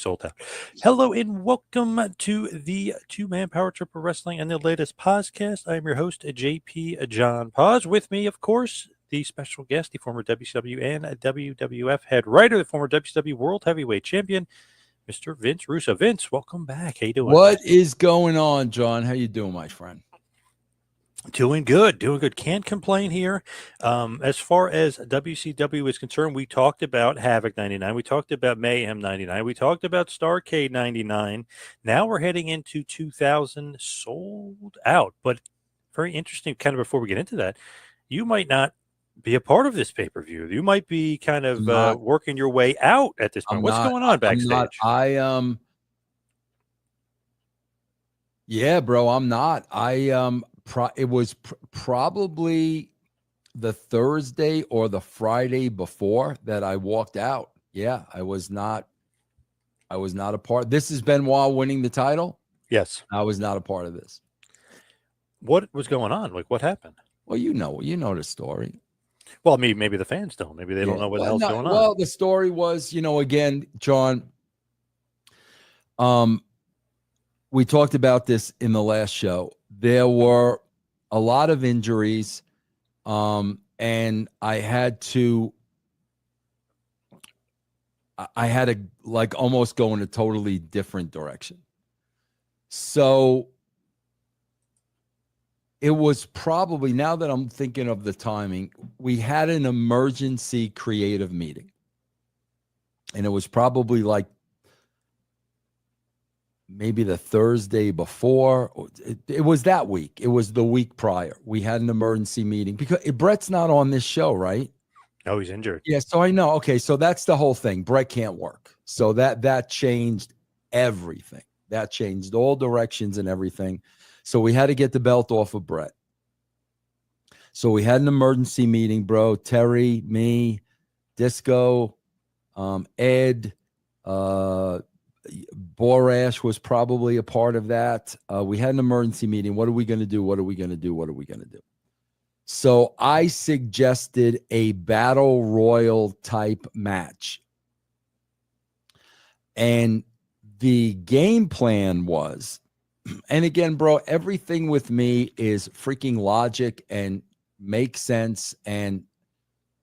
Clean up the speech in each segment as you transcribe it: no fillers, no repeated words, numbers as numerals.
sold out. Hello and welcome to the two-man Power Trip of Wrestling and the latest podcast. I am your host, JP John Paz. With me, of course, the special guest, the former WCW and WWF head writer, the former WCW World Heavyweight Champion, Mr. Vince Russo. Vince, welcome back. How you doing? What is going on, John? How you doing, my friend? Doing good. Can't complain here. As far as WCW is concerned, we talked about Havoc 99. We talked about Mayhem 99. We talked about Starrcade 99. Now we're heading into 2000 sold out. But very interesting, kind of before we get into that, you might not be a part of this pay-per-view. You might be kind of working your way out at this point. What's going on backstage? Yeah, bro, I'm not. It was probably the Thursday or the Friday before that I walked out. Yeah, I was not a part. This is Benoit winning the title? Yes. I was not a part of this. What was going on? Like, what happened? Well, you know the story. Well, maybe the fans don't. Maybe they don't know what the hell's going on. Well, the story was, again, John, we talked about this in the last show. There were a lot of injuries, and I had to like almost go in a totally different direction. So it was probably, now that I'm thinking of the timing, we had an emergency creative meeting, and it was probably like maybe the Thursday before. It was that week. It was the week prior. We had an emergency meeting because Brett's not on this show, right? No, he's injured. Yeah, so I know. Okay, so that's the whole thing. Brett can't work. So that changed everything. That changed all directions and everything. So we had to get the belt off of Brett. So we had an emergency meeting, bro. Terry, me, Disco, Ed, Borash was probably a part of that. We had an emergency meeting. What are we going to do? What are we going to do? What are we going to do? So I suggested a battle royal type match. And the game plan was, and again, bro, everything with me is freaking logic and make sense. And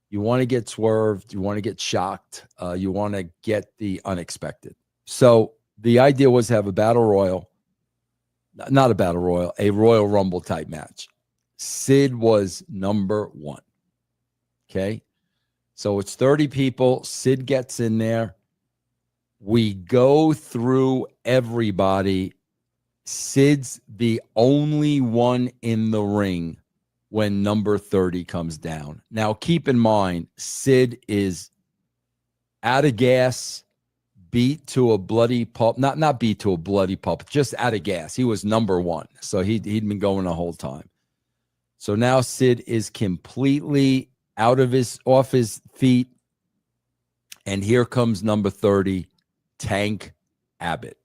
you want to get swerved. You want to get shocked. You want to get the unexpected. So the idea was to have a battle royal, not a battle royal, a Royal Rumble type match. Sid was number one. Okay. So it's 30 people. Sid gets in there. We go through everybody. Sid's the only one in the ring when number 30 comes down. Now, keep in mind, Sid is out of gas, beat to a bloody pulp, not beat to a bloody pulp, just out of gas. He was number one. So he'd been going the whole time. So now Sid is completely off his feet. And here comes number 30, Tank Abbott.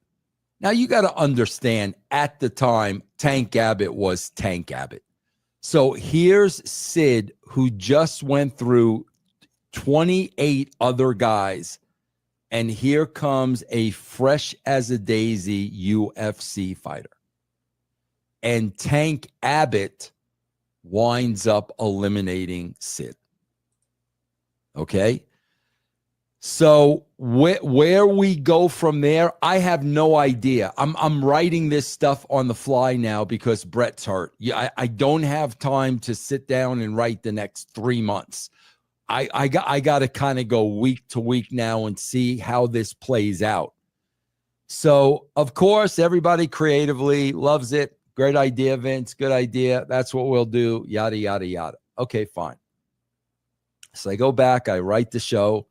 Now you got to understand, at the time, Tank Abbott was Tank Abbott. So here's Sid, who just went through 28 other guys. And here comes a fresh as a daisy UFC fighter. And Tank Abbott winds up eliminating Sid. Okay? So where we go from there, I have no idea. I'm writing this stuff on the fly now because Brett's hurt. Yeah, I don't have time to sit down and write the next 3 months. I got to kind of go week to week now and see how this plays out. So, of course, everybody creatively loves it. Great idea, Vince. Good idea. That's what we'll do. Yada, yada, yada. Okay, fine. So I go back. I write the show.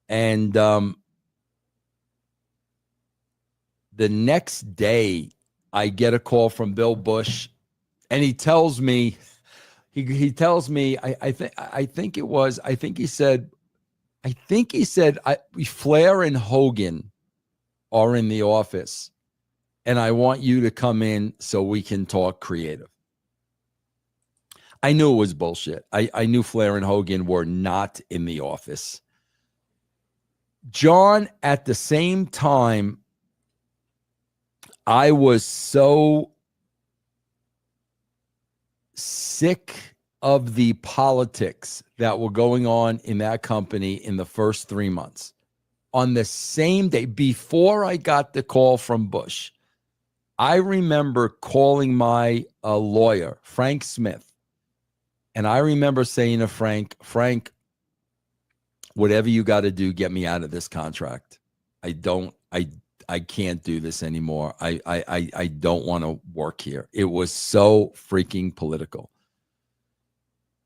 And the next day, I get a call from Bill Bush. And he tells me, he tells me, I think he said Flair and Hogan are in the office, and I want you to come in so we can talk creative. I knew it was bullshit. I knew Flair and Hogan were not in the office. John, at the same time, I was so sick of the politics that were going on in that company in the first 3 months. On the same day, before I got the call from Bush, I remember calling my lawyer, Frank Smith. And I remember saying to Frank, whatever you got to do, get me out of this contract. I can't do this anymore. I don't want to work here. It was so freaking political.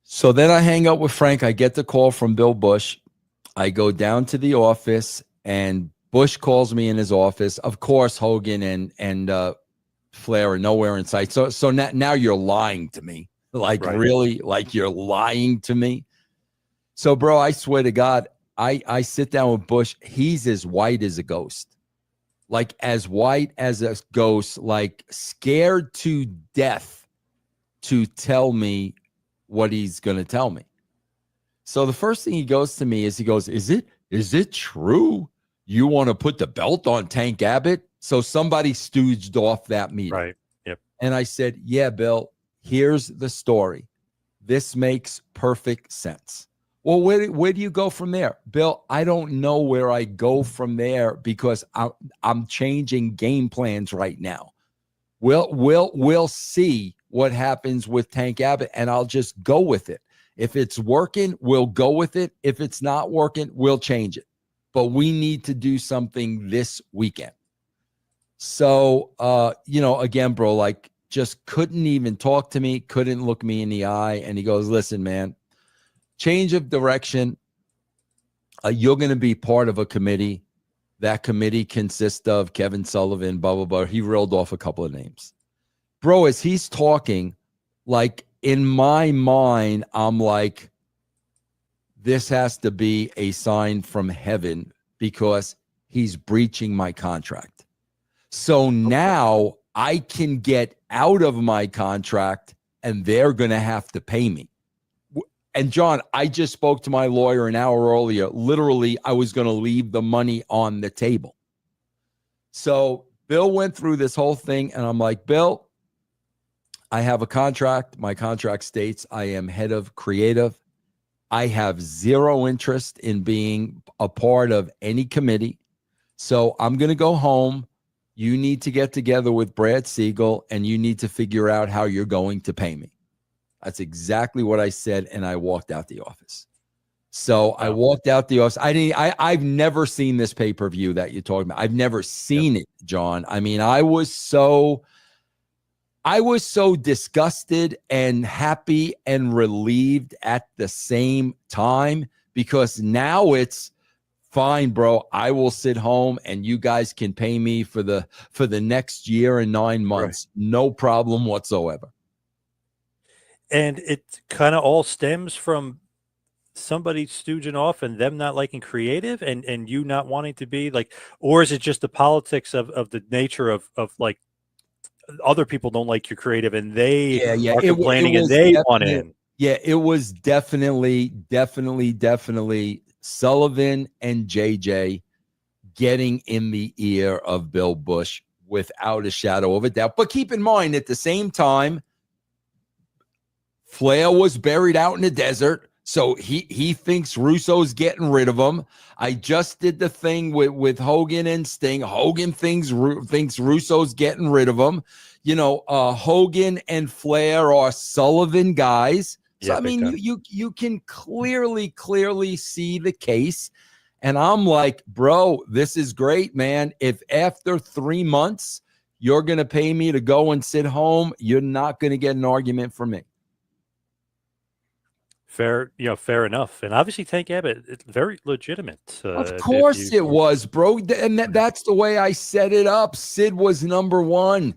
So then I hang up with Frank. I get the call from Bill Bush. I go down to the office, and Bush calls me in his office. Of course, Hogan and Flair are nowhere in sight. So now you're lying to me. Like, right. Really? Like, you're lying to me? So, bro, I swear to God, I sit down with Bush. He's as white as a ghost. Like, as white as a ghost, like scared to death to tell me what he's going to tell me. So the first thing he goes to me is, he goes, is it true you want to put the belt on Tank Abbott? So somebody stooged off that meeting. Right. Yep. And I said, yeah, Bill, here's the story. This makes perfect sense. Well, where do you go from there? Bill, I don't know where I go from there because I'm changing game plans right now. We'll see what happens with Tank Abbott, and I'll just go with it. If it's working, we'll go with it. If it's not working, we'll change it. But we need to do something this weekend. So, again, bro, like, just couldn't even talk to me, couldn't look me in the eye. And he goes, listen, man, change of direction. You're going to be part of a committee. That committee consists of Kevin Sullivan, blah, blah, blah. He reeled off a couple of names. Bro, as he's talking, like, in my mind, I'm like, this has to be a sign from heaven because he's breaching my contract. So now I can get out of my contract and they're going to have to pay me. And John, I just spoke to my lawyer an hour earlier. Literally, I was going to leave the money on the table. So Bill went through this whole thing, and I'm like, Bill, I have a contract. My contract states I am head of creative. I have zero interest in being a part of any committee. So I'm going to go home. You need to get together with Brad Siegel, and you need to figure out how you're going to pay me. That's exactly what I said, and I walked out the office. So wow. I walked out the office. I've never seen this pay-per-view that you're talking about. I've never seen it, John. I mean, I was so disgusted and happy and relieved at the same time, because now it's fine, bro. I will sit home and you guys can pay me for the next year and 9 months. Right. No problem whatsoever. And it kind of all stems from somebody stooging off and them not liking creative and you not wanting to be like, or is it just the politics of the nature of like other people don't like your creative and they are complaining and they want in? Yeah, it was definitely Sullivan and JJ getting in the ear of Bill Bush without a shadow of a doubt. But keep in mind, at the same time, Flair was buried out in the desert, so he thinks Russo's getting rid of him. I just did the thing with Hogan and Sting. Hogan thinks Russo's getting rid of him. Hogan and Flair are Sullivan guys. So, yeah, I mean, you can clearly see the case. And I'm like, bro, this is great, man. If after 3 months you're going to pay me to go and sit home, you're not going to get an argument from me. Fair enough. And obviously Tank Abbott, it's very legitimate. Of course it was, bro. And that's the way I set it up. Sid was number one.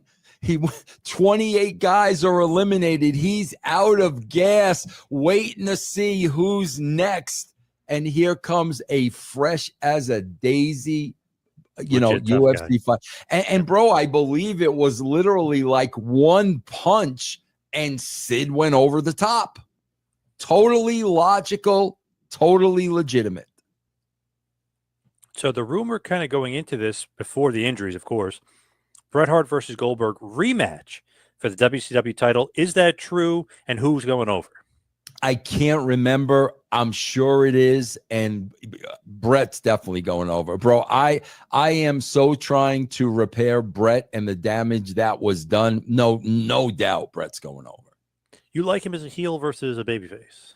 28 guys are eliminated. He's out of gas, waiting to see who's next. And here comes a fresh as a daisy, UFC fight. And bro, I believe it was literally like one punch and Sid went over the top. Totally logical, totally legitimate. So the rumor kind of going into this before the injuries, of course, Bret Hart versus Goldberg rematch for the WCW title. Is that true? And who's going over? I can't remember. I'm sure it is, and Brett's definitely going over, bro. I am so trying to repair Brett and the damage that was done. No doubt, Brett's going over. You like him as a heel versus a babyface?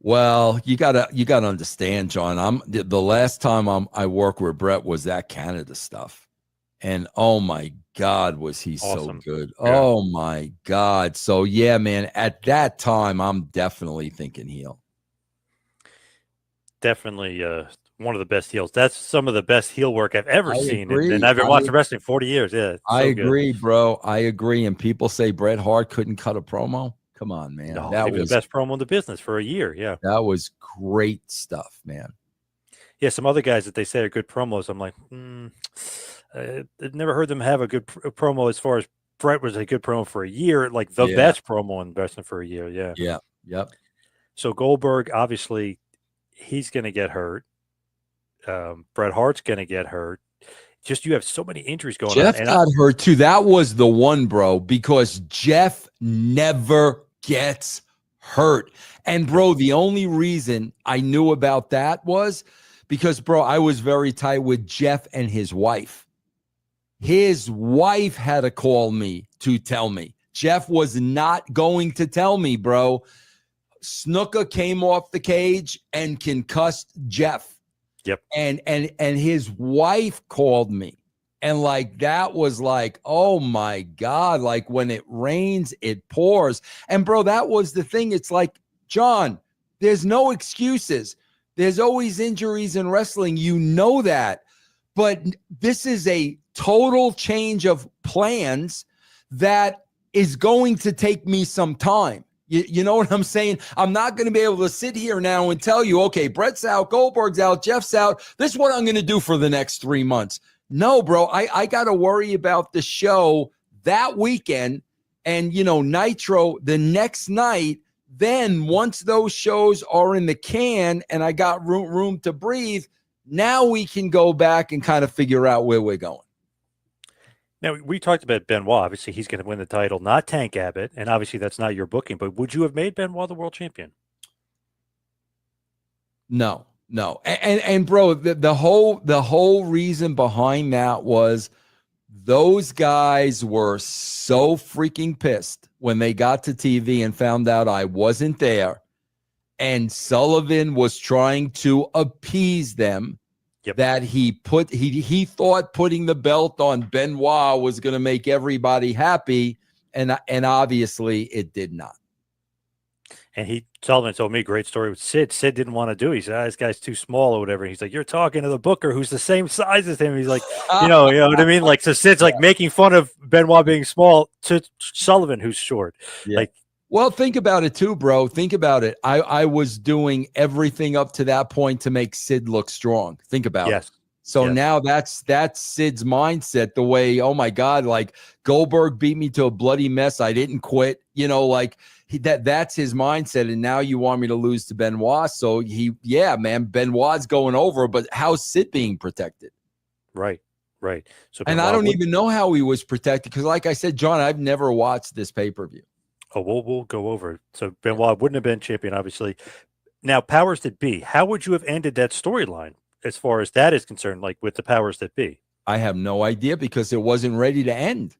Well, you gotta understand, John. I'm the last time I worked with Brett was that Canada stuff, and oh my God, was he Awesome. so good? Yeah. Oh my God. So yeah, man. At that time, I'm definitely thinking heel. Definitely one of the best heels. That's some of the best heel work I've ever seen. And I've been watching wrestling 40 years. Yeah, I so agree, good. bro. I agree. And people say Bret Hart couldn't cut a promo. Come on, man. No, That maybe was the best promo in the business for a year. Yeah. that was great stuff, man. Yeah, some other guys that they say are good promos. I'm like, I've never heard them have a good promo as far as Brett was a good promo for a year, like the best promo in wrestling for a year. Yeah. Yeah. Yep. So Goldberg, obviously, he's going to get hurt. Bret Hart's going to get hurt. Just you have so many injuries going Jeff on. And got hurt too. That was the one, bro, because Jeff never gets hurt. And bro, the only reason I knew about that was because, bro, I was very tight with Jeff and his wife. His wife had to call me to tell me. Jeff was not going to tell me, bro. Snuka came off the cage and concussed Jeff. Yep. And his wife called me. And like that was like, oh my God, like when it rains, it pours. And bro, that was the thing. It's like, John, there's no excuses. There's always injuries in wrestling. You know that. But this is a total change of plans that is going to take me some time. You know what I'm saying? I'm not going to be able to sit here now and tell you, okay, Brett's out, Goldberg's out, Jeff's out. This is what I'm going to do for the next 3 months. No, bro, I got to worry about the show that weekend and, Nitro the next night. Then once those shows are in the can and I got room to breathe, now we can go back and kind of figure out where we're going. Now, we talked about Benoit. Obviously, he's going to win the title, not Tank Abbott. And obviously, that's not your booking. But would you have made Benoit the world champion? No. And bro, the whole reason behind that was those guys were so freaking pissed when they got to TV and found out I wasn't there. And Sullivan was trying to appease them. Yep. That he thought putting the belt on Benoit was going to make everybody happy, and obviously it did not. And Sullivan told me a great story with Sid. Sid didn't want to do it. He said, this guy's too small or whatever. He's like, you're talking to the booker who's the same size as him. He's like, you know what I mean? Like, so Sid's like making fun of Benoit being small to Sullivan who's short. Yeah. Like, well, think about it too, bro. Think about it. I was doing everything up to that point to make Sid look strong. Think about it. So now that's Sid's mindset, the way, oh my God, like Goldberg beat me to a bloody mess. I didn't quit, like that's his mindset. And now you want me to lose to Benoit. So Benoit's going over, but how's Sid being protected? Right. So, and I don't even know how he was protected. Cause like I said, John, I've never watched this pay-per-view. Oh, we'll go over it. So Benoit wouldn't have been champion, obviously. Now, powers that be, how would you have ended that storyline as far as that is concerned, like with the powers that be? I have no idea because it wasn't ready to end.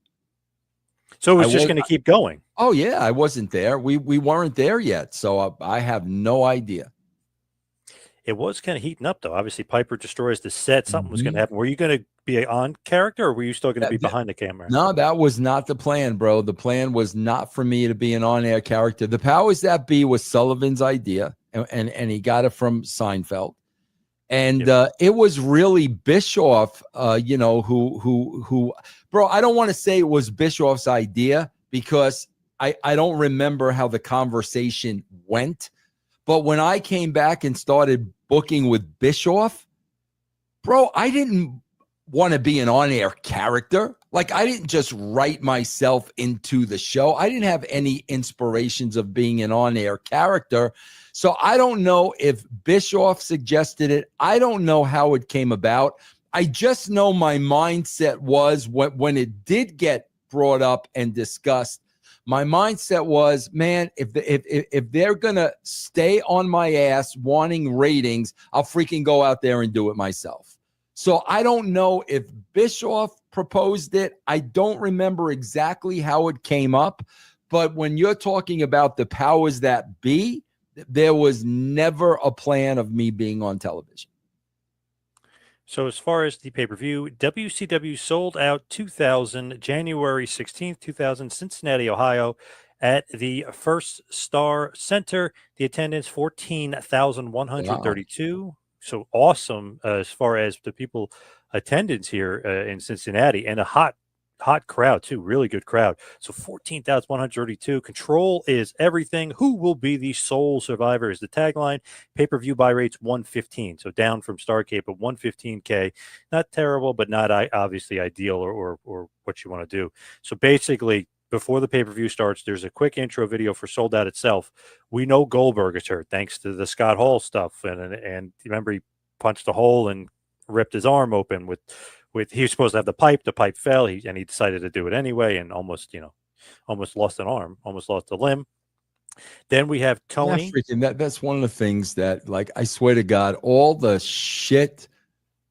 So it was just going to keep going. Oh, yeah. I wasn't there. We weren't there yet. So I have no idea. It was kind of heating up, though. Obviously, Piper destroys the set. Something was going to happen. Were you going to be on character or were you still going to be behind the camera? No, that was not the plan, bro. The plan was not for me to be an on-air character. The powers that be was Sullivan's idea, and he got it from Seinfeld. And it was really Bischoff, who, bro, I don't want to say it was Bischoff's idea because I don't remember how the conversation went. But when I came back and started booking with Bischoff, bro, I didn't want to be an on-air character. Like, I didn't just write myself into the show. I didn't have any inspirations of being an on-air character. So I don't know if Bischoff suggested it. I don't know how it came about. I just know my mindset was when it did get brought up and discussed, my mindset was, man, if they're going to stay on my ass wanting ratings, I'll freaking go out there and do it myself. So I don't know if Bischoff proposed it. I don't remember exactly how it came up. But when you're talking about the powers that be, there was never a plan of me being on television. So as far as the pay-per-view, WCW sold out 2000, January 16th, 2000, Cincinnati, Ohio, at the First Star Center. The attendance, 14,132. Wow. So awesome as far as the people attendance here in Cincinnati, and a hot crowd too, really good crowd. So 14,132. Control is everything. Who will be the sole survivor is the tagline. Pay-per-view buy rates 115, so down from Starrcade, but 115K. Not terrible, but not obviously ideal or what you want to do. So basically, before the pay-per-view starts, there's a quick intro video for Sold Out itself. We know Goldberg is hurt thanks to the Scott Hall stuff, and remember he punched a hole and ripped his arm open with he was supposed to have the pipe fell, and he decided to do it anyway, and almost lost an arm, almost lost a limb. Then we have Tony. That's one of the things that, like, I swear to God, all the shit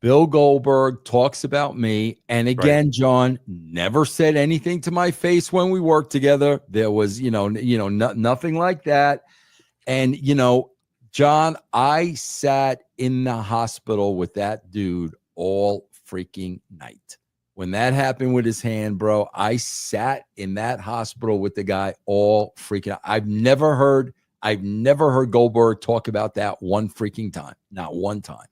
Bill Goldberg talks about me, and again, right, John never said anything to my face when we worked together. There was, nothing like that. And, John, I sat in the hospital with that dude all freaking night. When that happened with his hand, bro, I sat in that hospital with the guy all freaking. I've never heard Goldberg talk about that one freaking time. Not one time.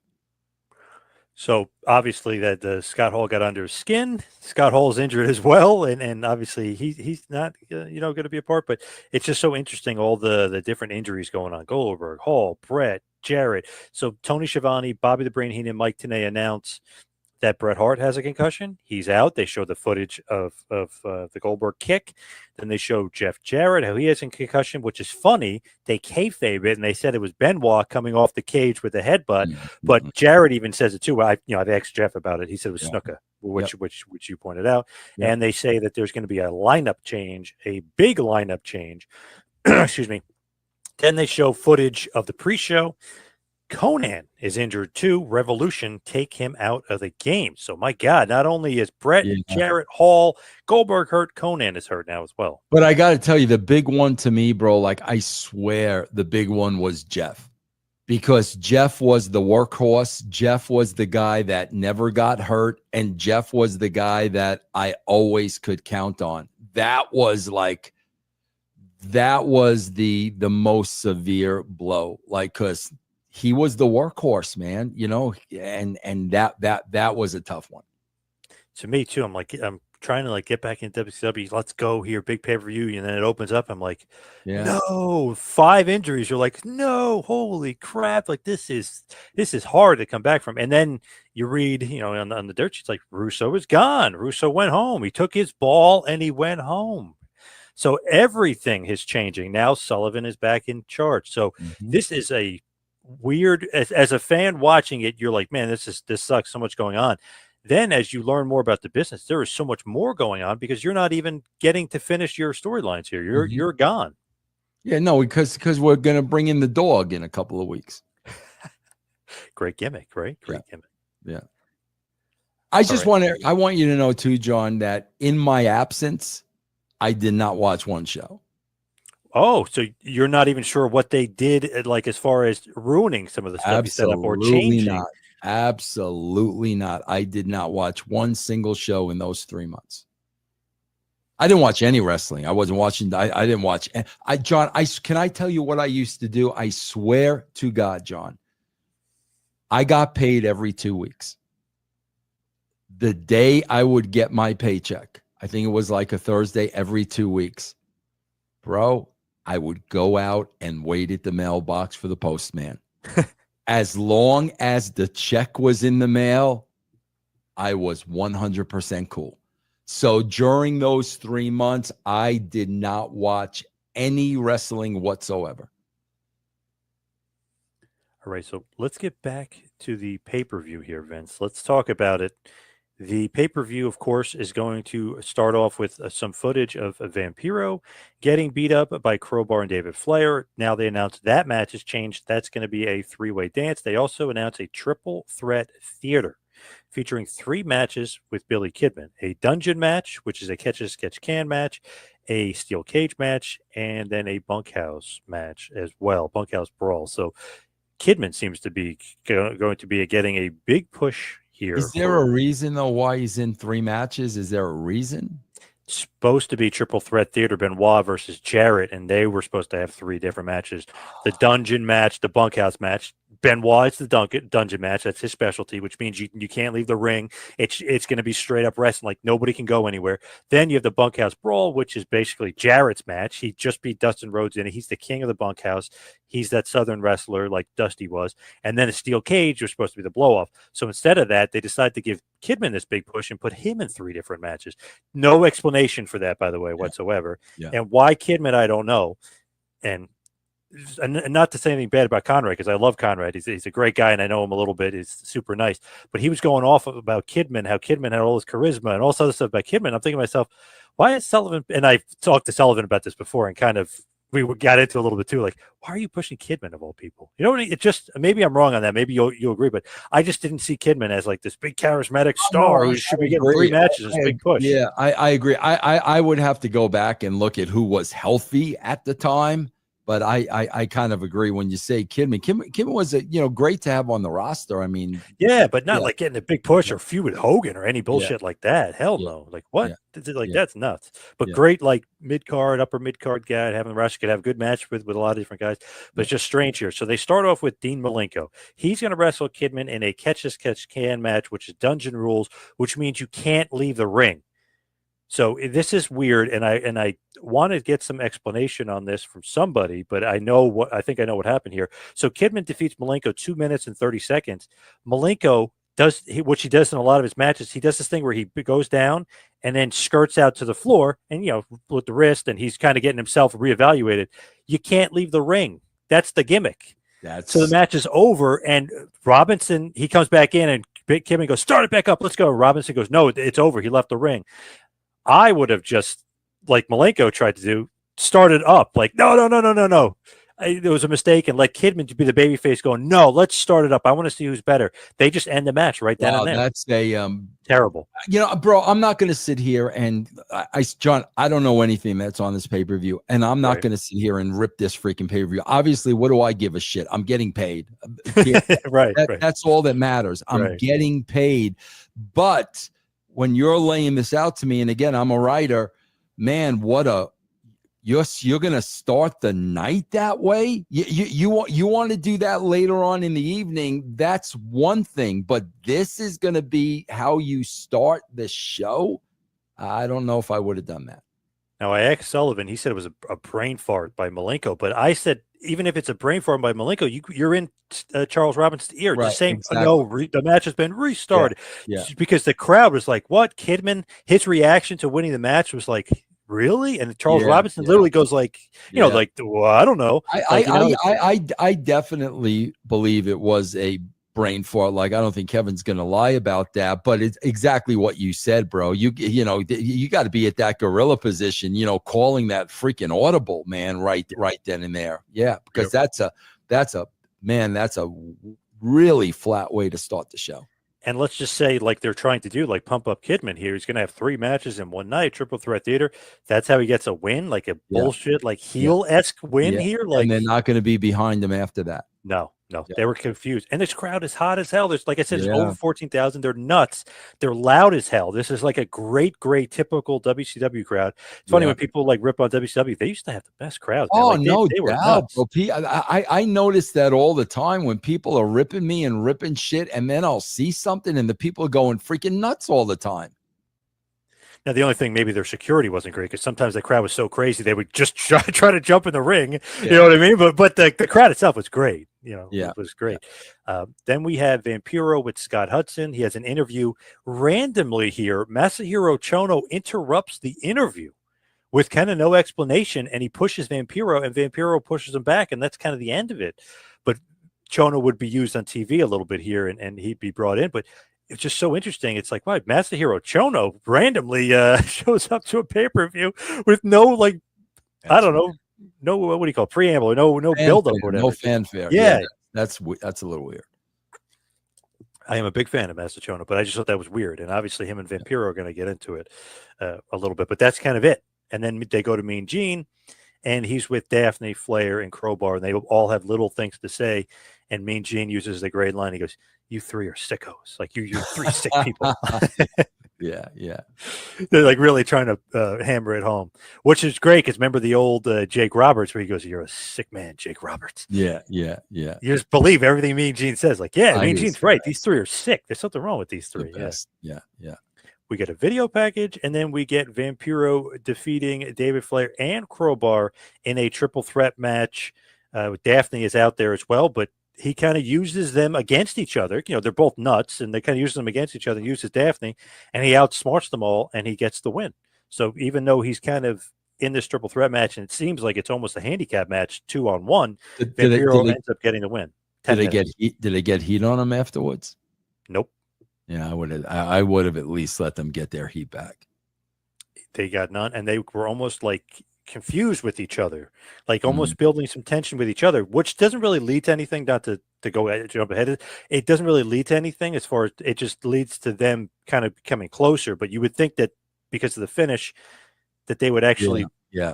So obviously that the Scott Hall got under his skin. Scott Hall's injured as well, and obviously he's not going to be a part. But it's just so interesting, all the different injuries going on. Goldberg, Hall, Brett, Jarrett. So Tony Schiavone, Bobby the Brain Heenan, and Mike Tenay announce that Bret Hart has a concussion. He's out. They show the footage of the Goldberg kick. Then they show Jeff Jarrett, how he has a concussion, which is funny. They kayfabe it, and they said it was Benoit coming off the cage with a headbutt. Mm-hmm. But Jarrett even says it too. I've asked Jeff about it. He said it was Snuka, which you pointed out. Yep. And they say that there's going to be a lineup change, a big lineup change. Excuse me. Then they show footage of the pre-show. Conan is injured too. Revolution take him out of the game. So my God, not only is Brett, Jarrett, Hall, Goldberg hurt, Conan is hurt now as well. But I got to tell you, the big one to me, bro, like, I swear the big one was Jeff, because Jeff was the workhorse. Jeff was the guy that never got hurt, and Jeff was the guy that I always could count on. That was the most severe blow, like, because he was the workhorse, man, and that was a tough one. To me too. I'm trying to get back into WCW. Let's go here, big pay-per-view, and then it opens up. I'm like, no, 5 injuries. You're like, no, holy crap! Like, this is hard to come back from. And then you read, on the dirt sheets, like, Russo is gone. Russo went home. He took his ball and he went home. So everything is changing now. Sullivan is back in charge. So this is a weird, as a fan watching it, you're like, man, this sucks, so much going on. Then as you learn more about the business, there is so much more going on, because you're not even getting to finish your storylines here. You're gone. Yeah, no, because we're going to bring in the dog in a couple of weeks. Great gimmick, right? Great gimmick. Yeah. I want you to know too, John, that in my absence, I did not watch one show. Oh, so you're not even sure what they did, like, as far as ruining some of the stuff you set up or changing? Not. Absolutely not. I did not watch one single show in those 3 months. I didn't watch any wrestling. I wasn't watching. I didn't watch. John, can I tell you what I used to do? I swear to God, John, I got paid every 2 weeks. The day I would get my paycheck, I think it was like a Thursday every 2 weeks, bro, I would go out and wait at the mailbox for the postman. As long as the check was in the mail, I was 100% cool. So during those 3 months, I did not watch any wrestling whatsoever. All right, so let's get back to the pay-per-view here, Vince. Let's talk about it. The pay-per-view, of course, is going to start off with some footage of Vampiro getting beat up by Crowbar and David Flair. Now they announced that match has changed. That's going to be a three-way dance. They also announced a triple threat theater featuring 3 matches with Billy Kidman: a dungeon match, which is a catch-as-catch-can match, a steel cage match, and then a bunkhouse match as well, bunkhouse brawl. So Kidman seems to be going to be getting a big push here. Is there a reason, though, why he's in 3 matches? Is there a reason? Supposed to be triple threat theater, Benoit versus Jarrett, and they were supposed to have 3 different matches: the dungeon match, the bunkhouse match. Benoit's the dungeon match. That's his specialty, which means you can't leave the ring. It's going to be straight up wrestling, like nobody can go anywhere. Then you have the bunkhouse brawl, which is basically Jarrett's match. He just beat Dustin Rhodes in it. He's the king of the bunkhouse. He's that Southern wrestler like Dusty was. And then a steel cage was supposed to be the blow off. So instead of that, they decided to give Kidman this big push and put him in 3 different matches. No explanation for that, by the way, whatsoever. Yeah. And why Kidman, I don't know. And not to say anything bad about Conrad, because I love Conrad. He's a great guy, and I know him a little bit. He's super nice. But he was going off about Kidman, how Kidman had all his charisma and all this other stuff about Kidman. I'm thinking to myself, why is Sullivan, and I've talked to Sullivan about this before, and kind of we got into a little bit too, like, why are you pushing Kidman of all people? You know, it just, maybe I'm wrong on that. Maybe you'll agree, but I just didn't see Kidman as like this big charismatic star who should be getting 3 matches, this big push. Yeah, I agree. I would have to go back and look at who was healthy at the time. But I kind of agree when you say Kidman. Kidman was great to have on the roster. I mean, yeah, but not like getting a big push or feud with Hogan or any bullshit like that. Hell no. Like what? That's nuts. But great, like mid card, upper mid card guy, having the roster could have a good match with a lot of different guys. But it's just strange here. So they start off with Dean Malenko. He's going to wrestle Kidman in a catch-as-catch-can match, which is dungeon rules, which means you can't leave the ring. So this is weird, and I want to get some explanation on this from somebody, but I think I know what happened here. So Kidman defeats Malenko 2 minutes and 30 seconds. Malenko what he does in a lot of his matches. He does this thing where he goes down and then skirts out to the floor, and with the wrist, and he's kind of getting himself reevaluated. You can't leave the ring. That's the gimmick. So the match is over, and Robinson, he comes back in, and Kidman goes, "Start it back up. Let's go." Robinson goes, "No, it's over. He left the ring." I would have just, like Malenko tried to do, started up. Like, no. There was a mistake, and let Kidman to be the babyface going, "No, let's start it up. I want to see who's better." They just end the match right then and there. That's a terrible. Bro, I'm not going to sit here and John, I don't know anything that's on this pay-per-view, and I'm not going to sit here and rip this freaking pay-per-view. Obviously, what do I give a shit? I'm getting paid. Right. That's all that matters. I'm getting paid. But when you're laying this out to me, and again, I'm a writer, man, you're gonna start the night that way. You want to do that later on in the evening. That's one thing, but this is gonna be how you start the show. I don't know if I would have done that. Now, I asked Sullivan. He said it was a brain fart by Malenko, but I said, even if it's a brain fart by Malenko, you're in Charles Robinson's ear, just saying, exactly. No, the match has been restarted. Yeah. Because the crowd was like, what? Kidman, his reaction to winning the match was like, really? And Charles Robinson literally goes like, like, well, I don't know. I definitely believe it was a brain fart. Like, I don't think Kevin's going to lie about that, but it's exactly what you said, bro. You got to be at that gorilla position, calling that freaking audible, man, right then and there. Yeah, because that's a really flat way to start the show. And let's just say, like they're trying to do, like pump up Kidman here. He's going to have 3 matches in one night, triple threat theater. That's how he gets a win, like a bullshit, like heel-esque win here. Like, and they're not going to be behind him after that. No. They were confused. And this crowd is hot as hell. There's, like I said, it's over 14,000. They're nuts. They're loud as hell. This is like a great typical WCW crowd. It's funny when people like rip on WCW. They used to have the best crowd. Oh, they were nuts. I notice that all the time when people are ripping me and ripping shit, and then I'll see something and the people are going freaking nuts all the time. Now, the only thing, maybe their security wasn't great because sometimes the crowd was so crazy they would just try to jump in the ring. You know what I mean? But the crowd itself was great. It was great. Then we have Vampiro with Scott Hudson. He has an interview randomly here. Masahiro Chono interrupts the interview with kind of no explanation, and he pushes Vampiro, and Vampiro pushes him back, and that's kind of the end of it. But Chono would be used on TV a little bit here, and he'd be brought in, but it's just so interesting. It's like, wow, Masahiro Chono randomly shows up to a pay-per-view with no, like, I don't know, no, what do you call it? Preamble, or no build-up or whatever. No fanfare. Yeah. That's a little weird. I am a big fan of Masahiro Chono, but I just thought that was weird. And obviously him and Vampiro are going to get into it a little bit, but that's kind of it. And then they go to Mean Gene, and he's with Daphne, Flair, and Crowbar, and they all have little things to say. And Mean Gene uses the great line. He goes, "You three are sickos. Like you're three sick people." Yeah. They're like really trying to hammer it home, which is great because remember the old Jake Roberts where he goes, "You're a sick man, Jake Roberts." Yeah. You just believe everything Mean Gene says. Like, yeah, Mean Gene's right. These three are sick. There's something wrong with these three. Yeah. We get a video package, and then we get Vampiro defeating David Flair and Crowbar in a triple threat match. Daphne is out there as well, but he kind of uses them against each other. They're both nuts, and they kind of use them against each other. He uses Daphne, and he outsmarts them all, and he gets the win. So even though he's kind of in this triple threat match, and it seems like it's almost a handicap match, 2-on-1, Vampiro ends up getting the win. Did they get heat on him afterwards? Nope. Yeah, I would have at least let them get their heat back. They got none, and they were almost like confused with each other, like almost building some tension with each other, which doesn't really lead to anything. Not to jump ahead, it doesn't really lead to anything as far as it just leads to them kind of becoming closer. But you would think that because of the finish, that they would actually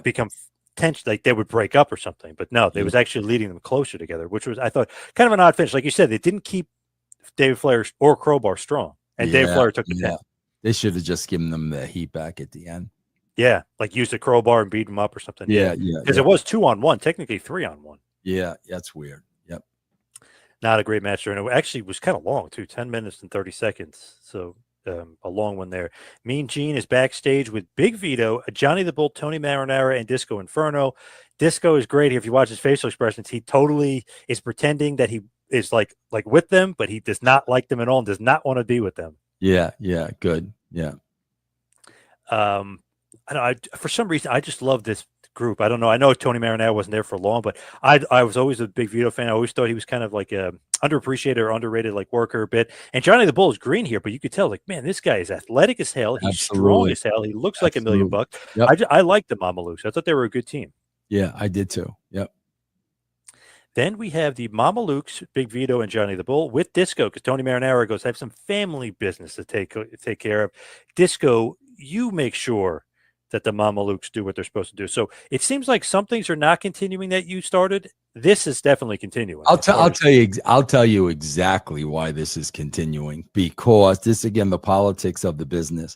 become tension, like they would break up or something. But no, they was actually leading them closer together, which was, I thought, kind of an odd finish. Like you said, they didn't keep David Flair or Crowbar strong, and David Flair took the pin. They should have just given them the heat back at the end. Yeah, like use the crowbar and beat him up or something. Yeah. Because it was 2-on-1, technically 3-on-1. Yeah, that's weird. Yep. Not a great match there. And it actually was kind of long, too, 10 minutes and 30 seconds. So a long one there. Mean Gene is backstage with Big Vito, Johnny the Bull, Tony Marinara, and Disco Inferno. Disco is great. If you watch his facial expressions, he totally is pretending that he is like with them, but he does not like them at all and does not want to be with them. Yeah, good. Yeah. I don't know, for some reason, I just love this group. I don't know. I know Tony Marinara wasn't there for long, but I was always a big Vito fan. I always thought he was kind of like a underappreciated or underrated like worker a bit. And Johnny the Bull is green here, but you could tell like, man, this guy is athletic as hell. He's strong as hell. He looks like $1 million. Yep. I like the Mamalukes. I thought they were a good team. Yeah, I did too. Yep. Then we have the Mamalukes, Big Vito, and Johnny the Bull with Disco because Tony Marinara goes, I have some family business to take care of. Disco, you make sure that the Mamalukes do what they're supposed to do. So it seems like some things are not continuing that you started. This is definitely continuing. I'll tell you exactly why this is continuing, because this, again, the politics of the business.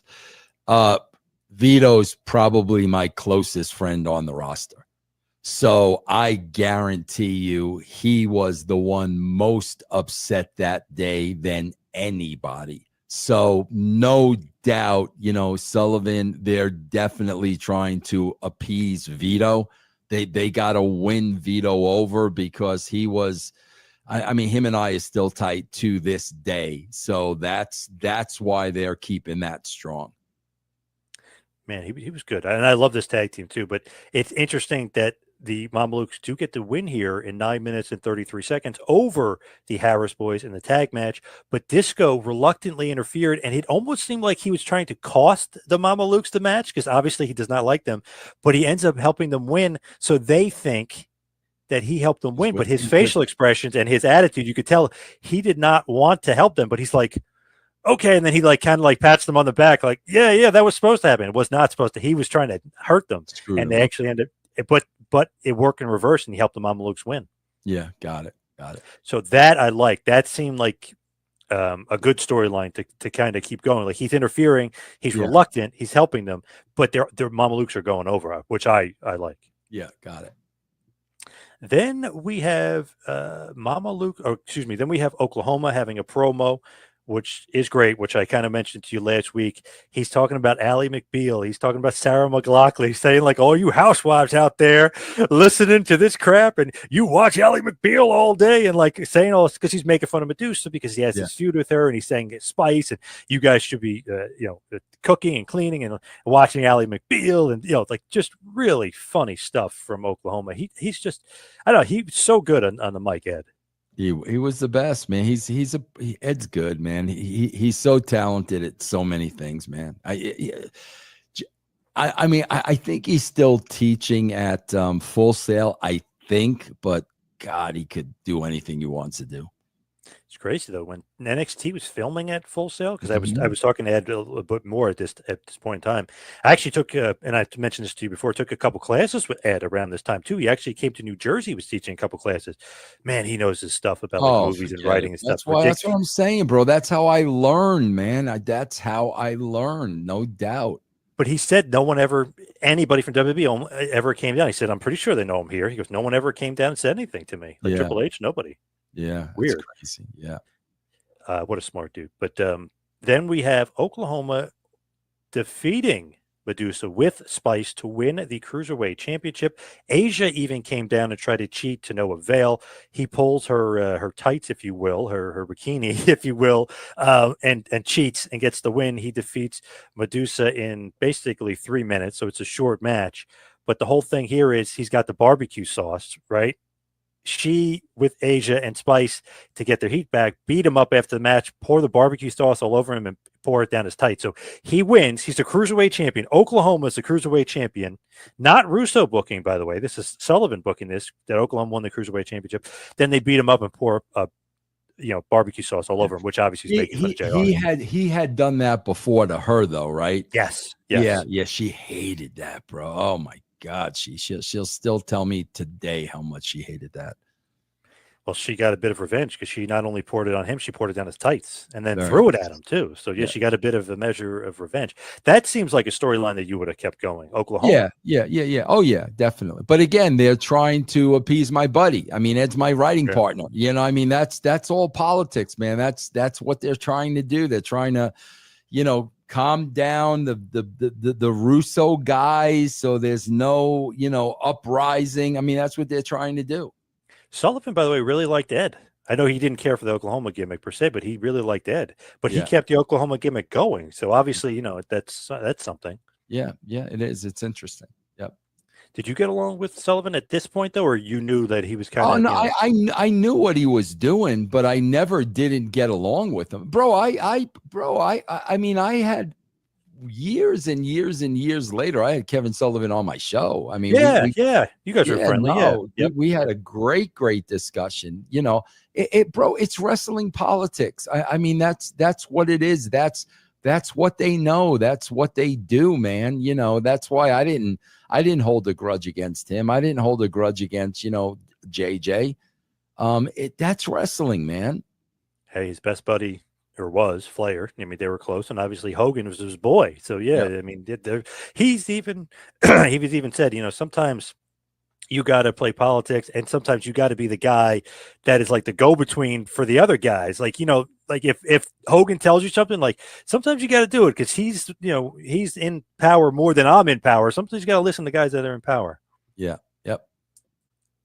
Vito's probably my closest friend on the roster. So I guarantee you he was the one most upset that day than anybody. So no doubt, Sullivan, they're definitely trying to appease Vito. They got to win Vito over because he was, I mean, him and I is still tight to this day. So that's why they're keeping that strong. Man, he was good. And I love this tag team too, but it's interesting that the Mamalukes do get the win here in 9 minutes and 33 seconds over the Harris boys in the tag match, but Disco reluctantly interfered, and it almost seemed like he was trying to cost the Mamalukes the match because obviously he does not like them, but he ends up helping them win, so they think that he helped them win, but his facial expressions and his attitude, you could tell he did not want to help them, but he's like, okay, and then he like kind of like pats them on the back like, yeah, that was supposed to happen. It was not supposed to. He was trying to hurt them, and they actually ended up, but it worked in reverse, and he helped the Mamalukes win. Yeah, got it. So that I like. That seemed like a good storyline to kind of keep going. Like he's interfering, he's reluctant, he's helping them, but their Mamalukes are going over, which I like. Yeah, got it. Then we have then we have Oklahoma having a promo which is great, which I kind of mentioned to you last week. He's talking about Ally McBeal. He's talking about Sarah McLachlan. He's saying, like, all you housewives out there listening to this crap, and you watch Ally McBeal all day, and like saying all this because he's making fun of Medusa because he has this feud with her, and he's saying it's Spice, and you guys should be, cooking and cleaning and watching Ally McBeal, and like just really funny stuff from Oklahoma. He's just, I don't know, he's so good on the mic, Ed. He was the best, man. Ed's good, man. He's so talented at so many things, man. I mean, I think he's still teaching at Full Sail, I think, but God, he could do anything he wants to do. It's crazy though when NXT was filming at Full Sail, because I was talking to Ed a little bit more at this point in time. I actually took and I mentioned this to you before. Took a couple classes with Ed around this time too. He actually came to New Jersey. He was teaching a couple classes. Man, he knows his stuff about movies and writing and stuff. That's what I'm saying, bro. That's how I learn, man. That's how I learn, no doubt. But he said anybody from WWE ever came down. He said, I'm pretty sure they know him here. He goes, no one ever came down and said anything to me. Like Triple H, nobody. Yeah. Weird. Crazy. Yeah. What a smart dude. But then we have Oklahoma defeating Medusa with Spice to win the Cruiserweight Championship. Asia even came down and tried to cheat to no avail. He pulls her tights, if you will, her bikini, if you will, and cheats and gets the win. He defeats Medusa in basically 3 minutes, so it's a short match. But the whole thing here is he's got the barbecue sauce, right? She, with Asia and Spice, to get their heat back, beat him up after the match, pour the barbecue sauce all over him, and pour it down his tight. So he wins. He's the Cruiserweight champion. Oklahoma is the Cruiserweight champion. Not Russo booking, by the way. This is Sullivan booking this, that Oklahoma won the Cruiserweight championship. Then they beat him up and pour barbecue sauce all over him, which obviously is making fun of JR. He had done that before to her, though, right? Yes. Yeah. She hated that, bro. Oh my God, she'll still tell me today how much she hated that. Well, she got a bit of revenge because she not only poured it on him, she poured it down his tights and then threw it at him too. So she got a bit of a measure of revenge. That seems like a storyline that you would have kept going. Oklahoma. Yeah. Oh yeah, definitely. But again, they're trying to appease my buddy. I mean, Ed's my writing partner. You know, I mean, that's all politics, man. That's what they're trying to do. They're trying to, calm down the Russo guys so there's no, uprising. I mean, that's what they're trying to do. Sullivan, by the way, really liked Ed. I know he didn't care for the Oklahoma gimmick per se, but he really liked Ed. But he kept the Oklahoma gimmick going. So obviously, that's something. Yeah, it is. It's interesting. Yep. Did you get along with Sullivan at this point, though, or you knew that he was kind of? Oh no, I knew what he was doing, but I never didn't get along with him, bro. I mean, I had years and years and years later, I had Kevin Sullivan on my show. I mean, you guys are friendly. We had a great discussion. Bro, it's wrestling politics. I mean, that's what it is. That's what they know. That's what they do, man. That's why I didn't hold a grudge against him. I didn't hold a grudge against, JJ. That's wrestling, man. Hey, his best buddy was Flair. I mean, they were close, and obviously Hogan was his boy. So I mean, he's even said, sometimes you got to play politics, and sometimes you got to be the guy that is like the go-between for the other guys. Like, like if Hogan tells you something, like sometimes you got to do it because he's in power more than I'm in power. Sometimes you got to listen to guys that are in power. Yeah. Yep.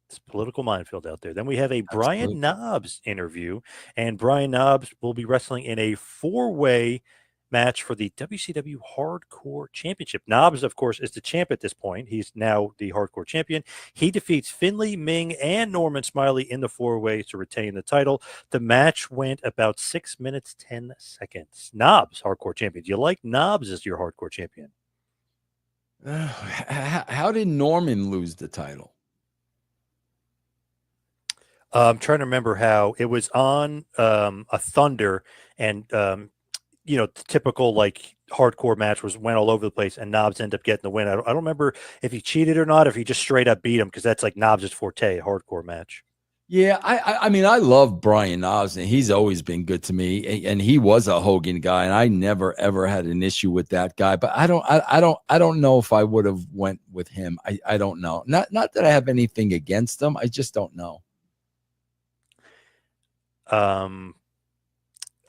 It's political minefield out there. Then we have a Brian Knobbs interview, and Brian Knobbs will be wrestling in a 4-way match for the WCW Hardcore Championship. Knobbs, of course, is the champ at this point. He's now the Hardcore Champion. He defeats Finley, Ming, and Norman Smiley in the 4-way to retain the title. The match went about 6 minutes, 10 seconds. Knobbs, Hardcore Champion. Do you like Knobbs as your Hardcore Champion? How did Norman lose the title? I'm trying to remember how it was on a Thunder, and typical like hardcore match went all over the place, and Knobbs ended up getting the win. I don't remember if he cheated or not, if he just straight up beat him, because that's like Knobbs' forte, a hardcore match. Yeah, I mean, I love Brian Knobbs, and he's always been good to me. And he was a Hogan guy, and I never ever had an issue with that guy. But I don't know if I would have went with him. I don't know. Not that I have anything against him. I just don't know.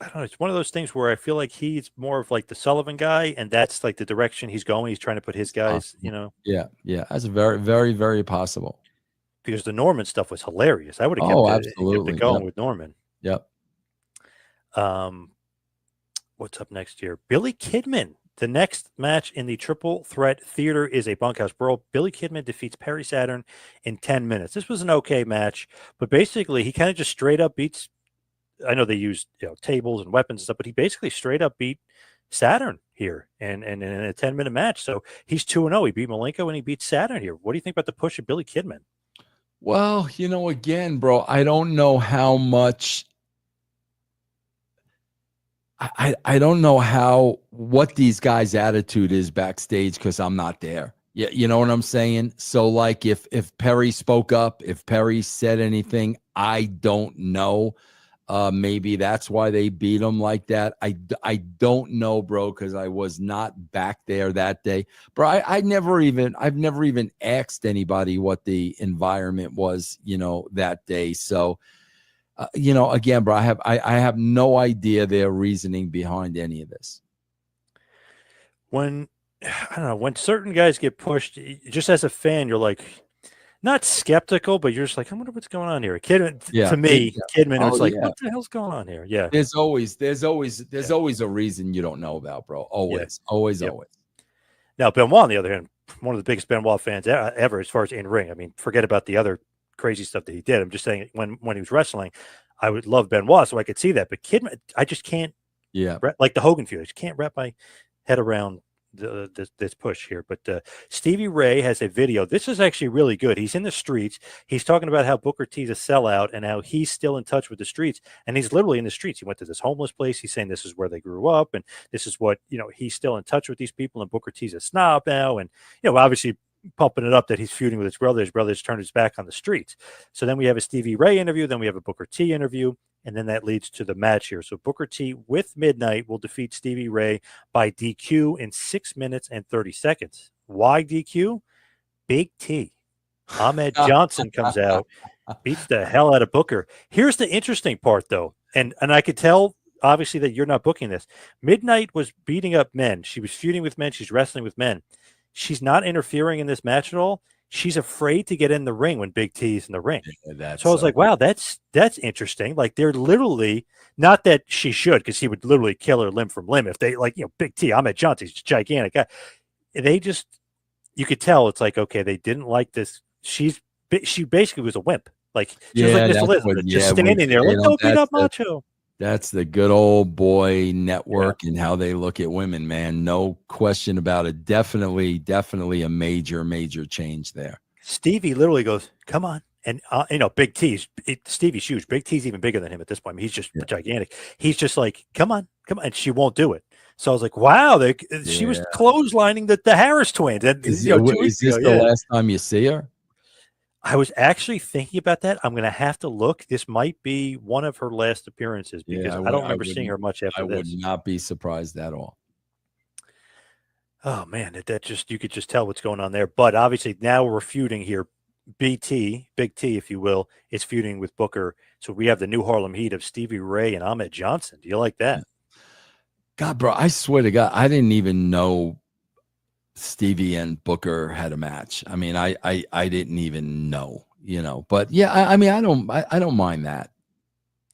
I don't know. It's one of those things where I feel like he's more of like the Sullivan guy, and that's like the direction he's going. He's trying to put his guys, Possible. Yeah, yeah. That's very, very, very possible. because the Norman stuff was hilarious. I would have Oh, kept it absolutely. going Yep. with Norman. Yep. What's up next here? Billy Kidman. The next match in the Triple Threat Theater is a bunkhouse brawl. Billy Kidman defeats Perry Saturn in 10 minutes. This was an okay match, but basically he kind of just straight up beats. I know they used tables and weapons and stuff, but he basically straight up beat Saturn here and in a 10-minute match. So he's 2-0. He beat Malenko and he beat Saturn here. What do you think about the push of Billy Kidman? Well, again, bro, I don't know how much. I don't know what these guys' attitude is backstage because I'm not there. Yeah, you know what I'm saying? So like if Perry spoke up, if Perry said anything, I don't know. Maybe that's why they beat him like that. I don't know, bro, because I was not back there that day. Bro, I've never even asked anybody what the environment was, that day. So again, bro, I have no idea their reasoning behind any of this. When I don't know, when certain guys get pushed, just as a fan, you're like not skeptical, but you're just like, I wonder what's going on here. Kidman, to me, Kidman was like, what the hell's going on here? Yeah. There's always a reason you don't know about, bro. Always. Now, Benoit, on the other hand, one of the biggest Benoit fans ever as far as in ring. I mean, forget about the other crazy stuff that he did. I'm just saying when he was wrestling, I would love Benoit so I could see that. But Kidman, I just can't. Yeah. Like the Hogan feud, I just can't wrap my head around this push here. But Stevie Ray has a video. This is actually really good. He's in the streets. He's talking about how Booker T's a sellout and how he's still in touch with the streets. And he's literally in the streets. He went to this homeless place. He's saying this is where they grew up. And this is what, he's still in touch with these people. And Booker T's a snob now. And, obviously pumping it up that he's feuding with his brother. His brother's turned his back on the streets. So then we have a Stevie Ray interview. Then we have a Booker T interview. And then that leads to the match here. So Booker T with Midnight will defeat Stevie Ray by DQ in 6 minutes and 30 seconds. Why DQ? Big T. Ahmed Johnson comes out, beats the hell out of Booker. Here's the interesting part, though. And I could tell, obviously, that you're not booking this. Midnight was beating up men. She was feuding with men. She's wrestling with men. She's not interfering in this match at all. She's afraid to get in the ring when Big T's in the ring. So I was like, wow, that's interesting. Like they're literally, not that she should, because he would literally kill her limb from limb if they Big T, Ahmed Johnson, he's a gigantic guy. They just, you could tell it's like, okay, they didn't like this. She basically was a wimp. Like she was like Miss Elizabeth, just standing there like, don't beat up Macho. That's the good old boy network and how they look at women, man. No question about it. Definitely a major change there. Stevie literally goes, come on. And, Big T's, Stevie's huge. Big T's even bigger than him at this point. I mean, he's just gigantic. He's just like, come on. And she won't do it. So I was like, wow, she was clotheslining the Harris twins. And, is this the last time you see her? I was actually thinking about that. I'm going to have to look. This might be one of her last appearances because I don't remember seeing her much after this. I would not be surprised at all. Oh, man, you could just tell what's going on there. But obviously now we're feuding here. Big T, if you will, is feuding with Booker. So we have the New Harlem Heat of Stevie Ray and Ahmed Johnson. Do you like that? God, bro, I swear to God, I didn't even know Stevie and Booker had a match. I mean, I didn't even know, but yeah, I mean, I don't mind that.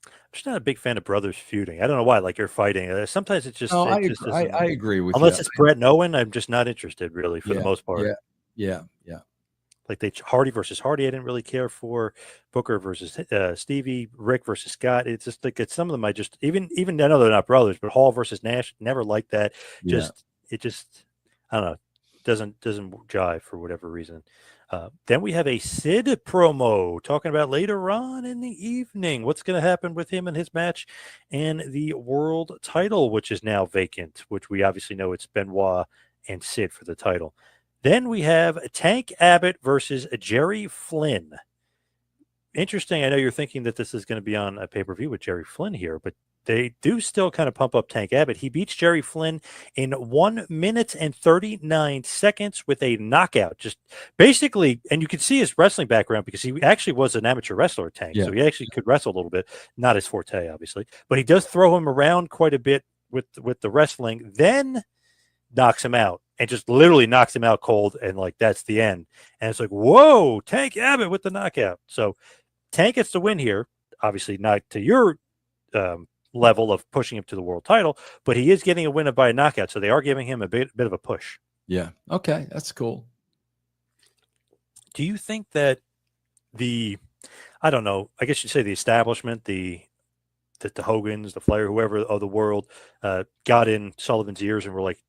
I'm just not a big fan of brothers feuding. I don't know why. Like you're fighting. Sometimes it's just. No, I agree with unless it's Brett and Owen, I'm just not interested really for the most part. Yeah. Like Hardy versus Hardy, I didn't really care for. Booker versus Stevie, Rick versus Scott. It's just like some of them I just even I know they're not brothers, but Hall versus Nash, never liked that. It just I don't know. Doesn't jive for whatever reason. Then we have a Sid promo talking about later on in the evening what's going to happen with him and his match and the world title, which is now vacant, which we obviously know it's Benoit and Sid for the title. Then we have Tank Abbott versus Jerry Flynn. Interesting. I know you're thinking that this is going to be on a pay-per-view with Jerry Flynn here, but they do still kind of pump up Tank Abbott. He beats Jerry Flynn in 1 minute and 39 seconds with a knockout. Just basically, and you can see his wrestling background because he actually was an amateur wrestler, Tank. Yeah. So he actually could wrestle a little bit. Not his forte, obviously, but he does throw him around quite a bit with the wrestling. Then knocks him out and just literally knocks him out cold, and like that's the end. And it's like, whoa, Tank Abbott with the knockout. So Tank gets the win here. Obviously, not to your level of pushing him to the world title, but he is getting a win by a knockout. So they are giving him a bit of a push. Yeah. Okay, that's cool. Do you think that I don't know, I guess you'd say the establishment, that the Hogans, the Flair, whoever of the world got in Sullivan's ears and were like,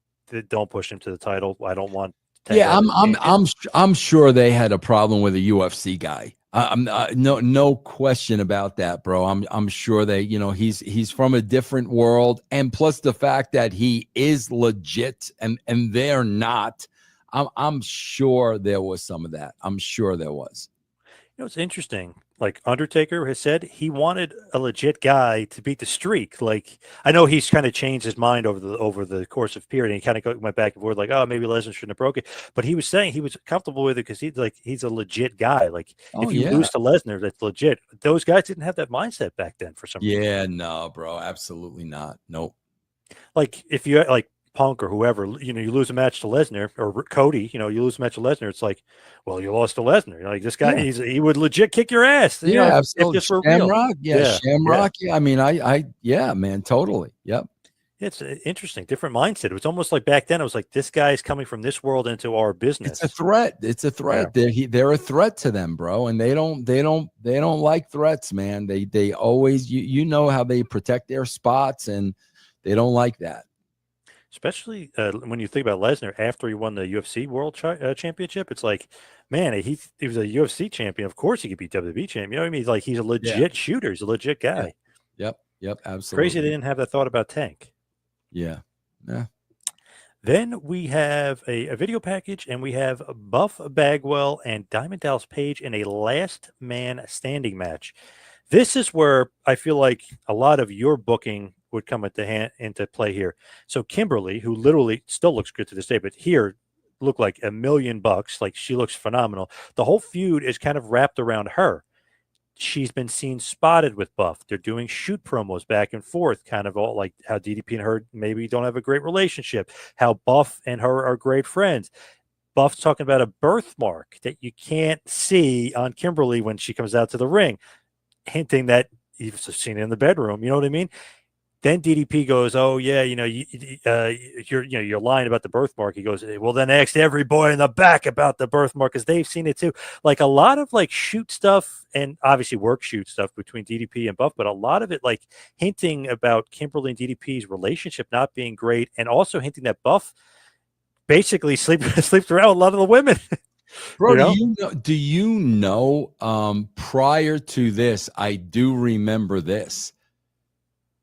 don't push him to the title. I don't want. Yeah, I'm sure they had a problem with a UFC guy. No question about that, bro. I'm sure they, he's from a different world, and plus the fact that he is legit and they're not. I'm sure there was some of that. I'm sure there was. It's interesting. Like Undertaker has said, he wanted a legit guy to beat the streak. Like I know he's kind of changed his mind over the course of period, and he kind of went back and forth, like, oh, maybe Lesnar shouldn't have broke it. But he was saying he was comfortable with it because he's a legit guy. Like if you lose to Lesnar, that's legit. Those guys didn't have that mindset back then for some reason. Yeah, no, bro, absolutely not. Nope. Like if you like Punk or whoever, you lose a match to Lesnar or Cody, you lose a match to Lesnar. It's like, well, you lost to Lesnar. Like this guy, he would legit kick your ass. Absolutely. If this were Shamrock, real. Shamrock. Yeah. I mean, yeah, man, totally. Yep. It's interesting, different mindset. It was almost like back then. It was like this guy's coming from this world into our business. It's a threat. It's a threat. Yeah. They're a threat to them, bro, and they don't like threats, man. They always you know how they protect their spots, and they don't like that. Especially when you think about Lesnar after he won the UFC World Championship, it's like, man, he was a UFC champion. Of course, he could be WWE champion. You know what I mean? Like he's a legit shooter. He's a legit guy. Yeah. Yep. Absolutely. Crazy they didn't have that thought about Tank. Yeah. Then we have a video package, and we have Buff Bagwell and Diamond Dallas Page in a last man standing match. This is where I feel like a lot of your booking would come into play here. So Kimberly, who literally still looks good to this day, but here looked like $1 million. Like she looks phenomenal. The whole feud is kind of wrapped around her. She's been seen spotted with Buff. They're doing shoot promos back and forth, kind of all like how DDP and her maybe don't have a great relationship, how Buff and her are great friends. Buff's talking about a birthmark that you can't see on Kimberly when she comes out to the ring, hinting that you've seen it in the bedroom. You know what I mean? Then DDP goes, oh, yeah, you're lying about the birthmark. He goes, well, then ask every boy in the back about the birthmark because they've seen it too. Like a lot of like shoot stuff and obviously work shoot stuff between DDP and Buff, but a lot of it like hinting about Kimberly and DDP's relationship not being great, and also hinting that Buff basically sleeps around with a lot of the women. Bro, do you know prior to this, I do remember this.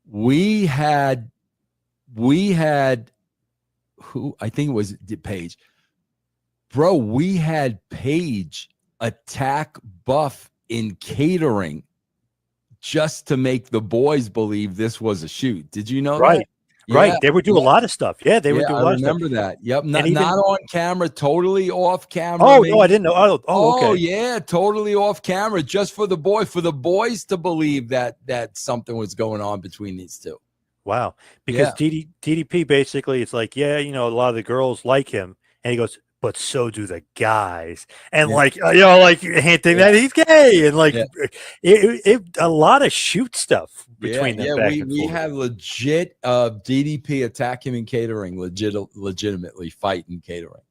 We had who I think it was Paige. Bro, we had Paige attack Buff in catering just to make the boys believe this was a shoot. Did you know that? Right. They would do a lot of stuff. Yeah, they would do a lot of stuff. I remember that. Yep. Not on camera, totally off camera. Oh, no, I didn't know. Oh, okay. Yeah, totally off camera, just for the boys to believe that something was going on between these two. Wow. Because DDP basically, it's like, a lot of the girls like him. And he goes, but so do the guys. And like hinting that he's gay. And like a lot of shoot stuff between them. Yeah, we have legit DDP attack him in catering, legitimately fight in catering.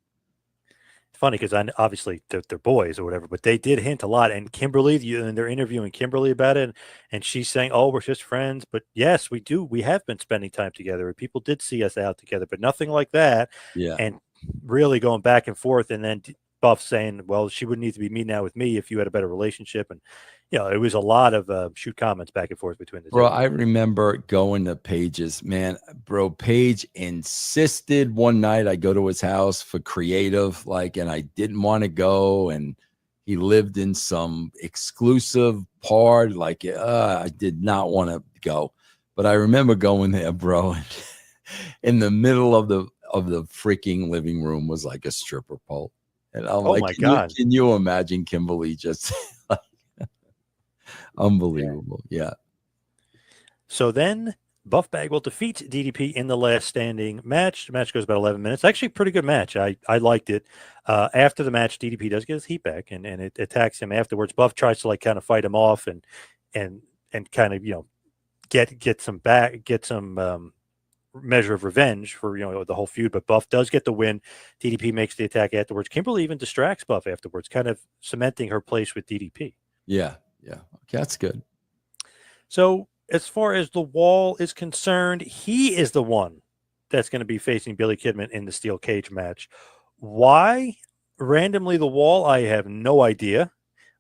It's funny because obviously they're boys or whatever, but they did hint a lot. And Kimberly, and they're interviewing Kimberly about it, and she's saying, "Oh, we're just friends." But yes, we do. We have been spending time together. People did see us out together, but nothing like that. Yeah. And really going back and forth, and then Buff saying, "Well, she wouldn't need to be meeting out with me if you had a better relationship." And it was a lot of shoot comments back and forth between the two. Bro, I remember going to Page's, man. Bro, Page insisted one night I go to his house for creative, and I didn't want to go, and he lived in some exclusive part, I did not want to go. But I remember going there, bro. And in the middle of the freaking living room was like a stripper pole. And I'm Oh like, my God. can you imagine Kimberly just unbelievable? Yeah. So then Buff Bagwell defeats DDP in the last standing match. The match goes about 11 minutes. Actually, pretty good match. I liked it. After the match, DDP does get his heat back and it attacks him afterwards. Buff tries to like kind of fight him off and kind of, get some measure of revenge for the whole feud, but Buff does get the win. DDP makes the attack afterwards. Kimberly even distracts Buff afterwards, kind of cementing her place with DDP. Yeah. Okay, that's good. So as far as the Wall is concerned, he is the one that's going to be facing Billy Kidman in the steel cage match. Why randomly the Wall? I have no idea.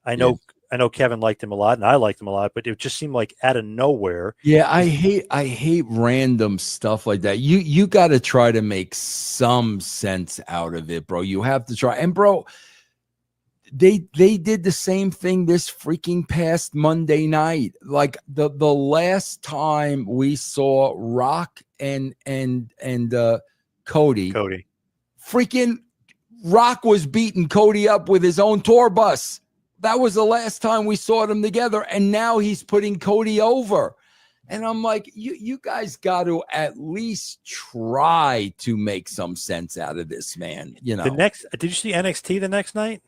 I know Kevin liked him a lot, and I liked him a lot, but it just seemed like out of nowhere. Yeah, I hate random stuff like that. You got to try to make some sense out of it, bro. You have to try. And bro, they did the same thing this freaking past Monday night. Like the last time we saw Rock and Cody, freaking Rock was beating Cody up with his own tour bus. That was the last time we saw them together, and now he's putting Cody over. And I'm like, you guys got to at least try to make some sense out of this, man. Did you see NXT the next night?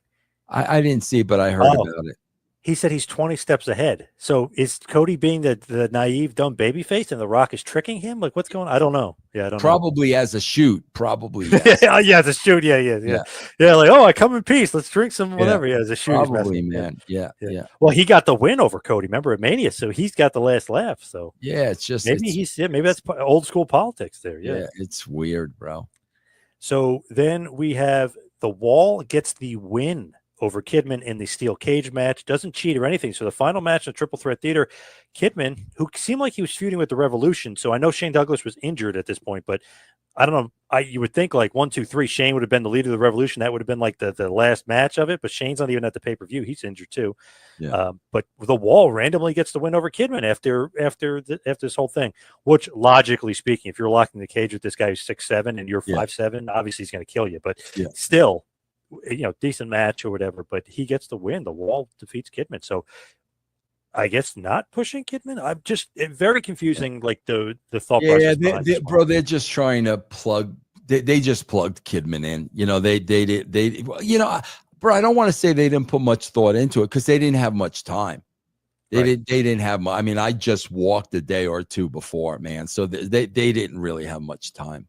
I didn't see it, but I heard about it. He said he's 20 steps ahead. So is Cody being the naive, dumb babyface, and The Rock is tricking him? Like, what's going on? I don't know. Yeah, I don't know. Probably as a shoot. Probably. Yes. Yeah, as a shoot. Yeah. Like, I come in peace. Let's drink some whatever. Yeah, as a shoot. Probably, man. Yeah. Well, he got the win over Cody. Remember at Mania, so he's got the last laugh. So yeah, it's just maybe maybe that's old school politics there. Yeah, it's weird, bro. So then we have the Wall gets the win over Kidman in the steel cage match, doesn't cheat or anything. So the final match in the Triple Threat Theater, Kidman, who seemed like he was feuding with the Revolution. So I know Shane Douglas was injured at this point, but I don't know. You would think like 1, 2, 3, Shane would have been the leader of the Revolution. That would have been like the last match of it, but Shane's not even at the pay-per-view. He's injured too. Yeah. But the Wall randomly gets the win over Kidman after this whole thing, which logically speaking, if you're locked in the cage with this guy who's 6'7" and you're 5'7", obviously he's going to kill you, but still, decent match or whatever, but he gets the win. The Wall defeats Kidman. So I guess not pushing Kidman. I'm just very confusing, like the thought process. Yeah, bro, they're just trying to plug. They just plugged Kidman in. They bro, I don't want to say they didn't put much thought into it because they didn't have much time. They didn't have. I mean, I just walked a day or two before, man. So they didn't really have much time.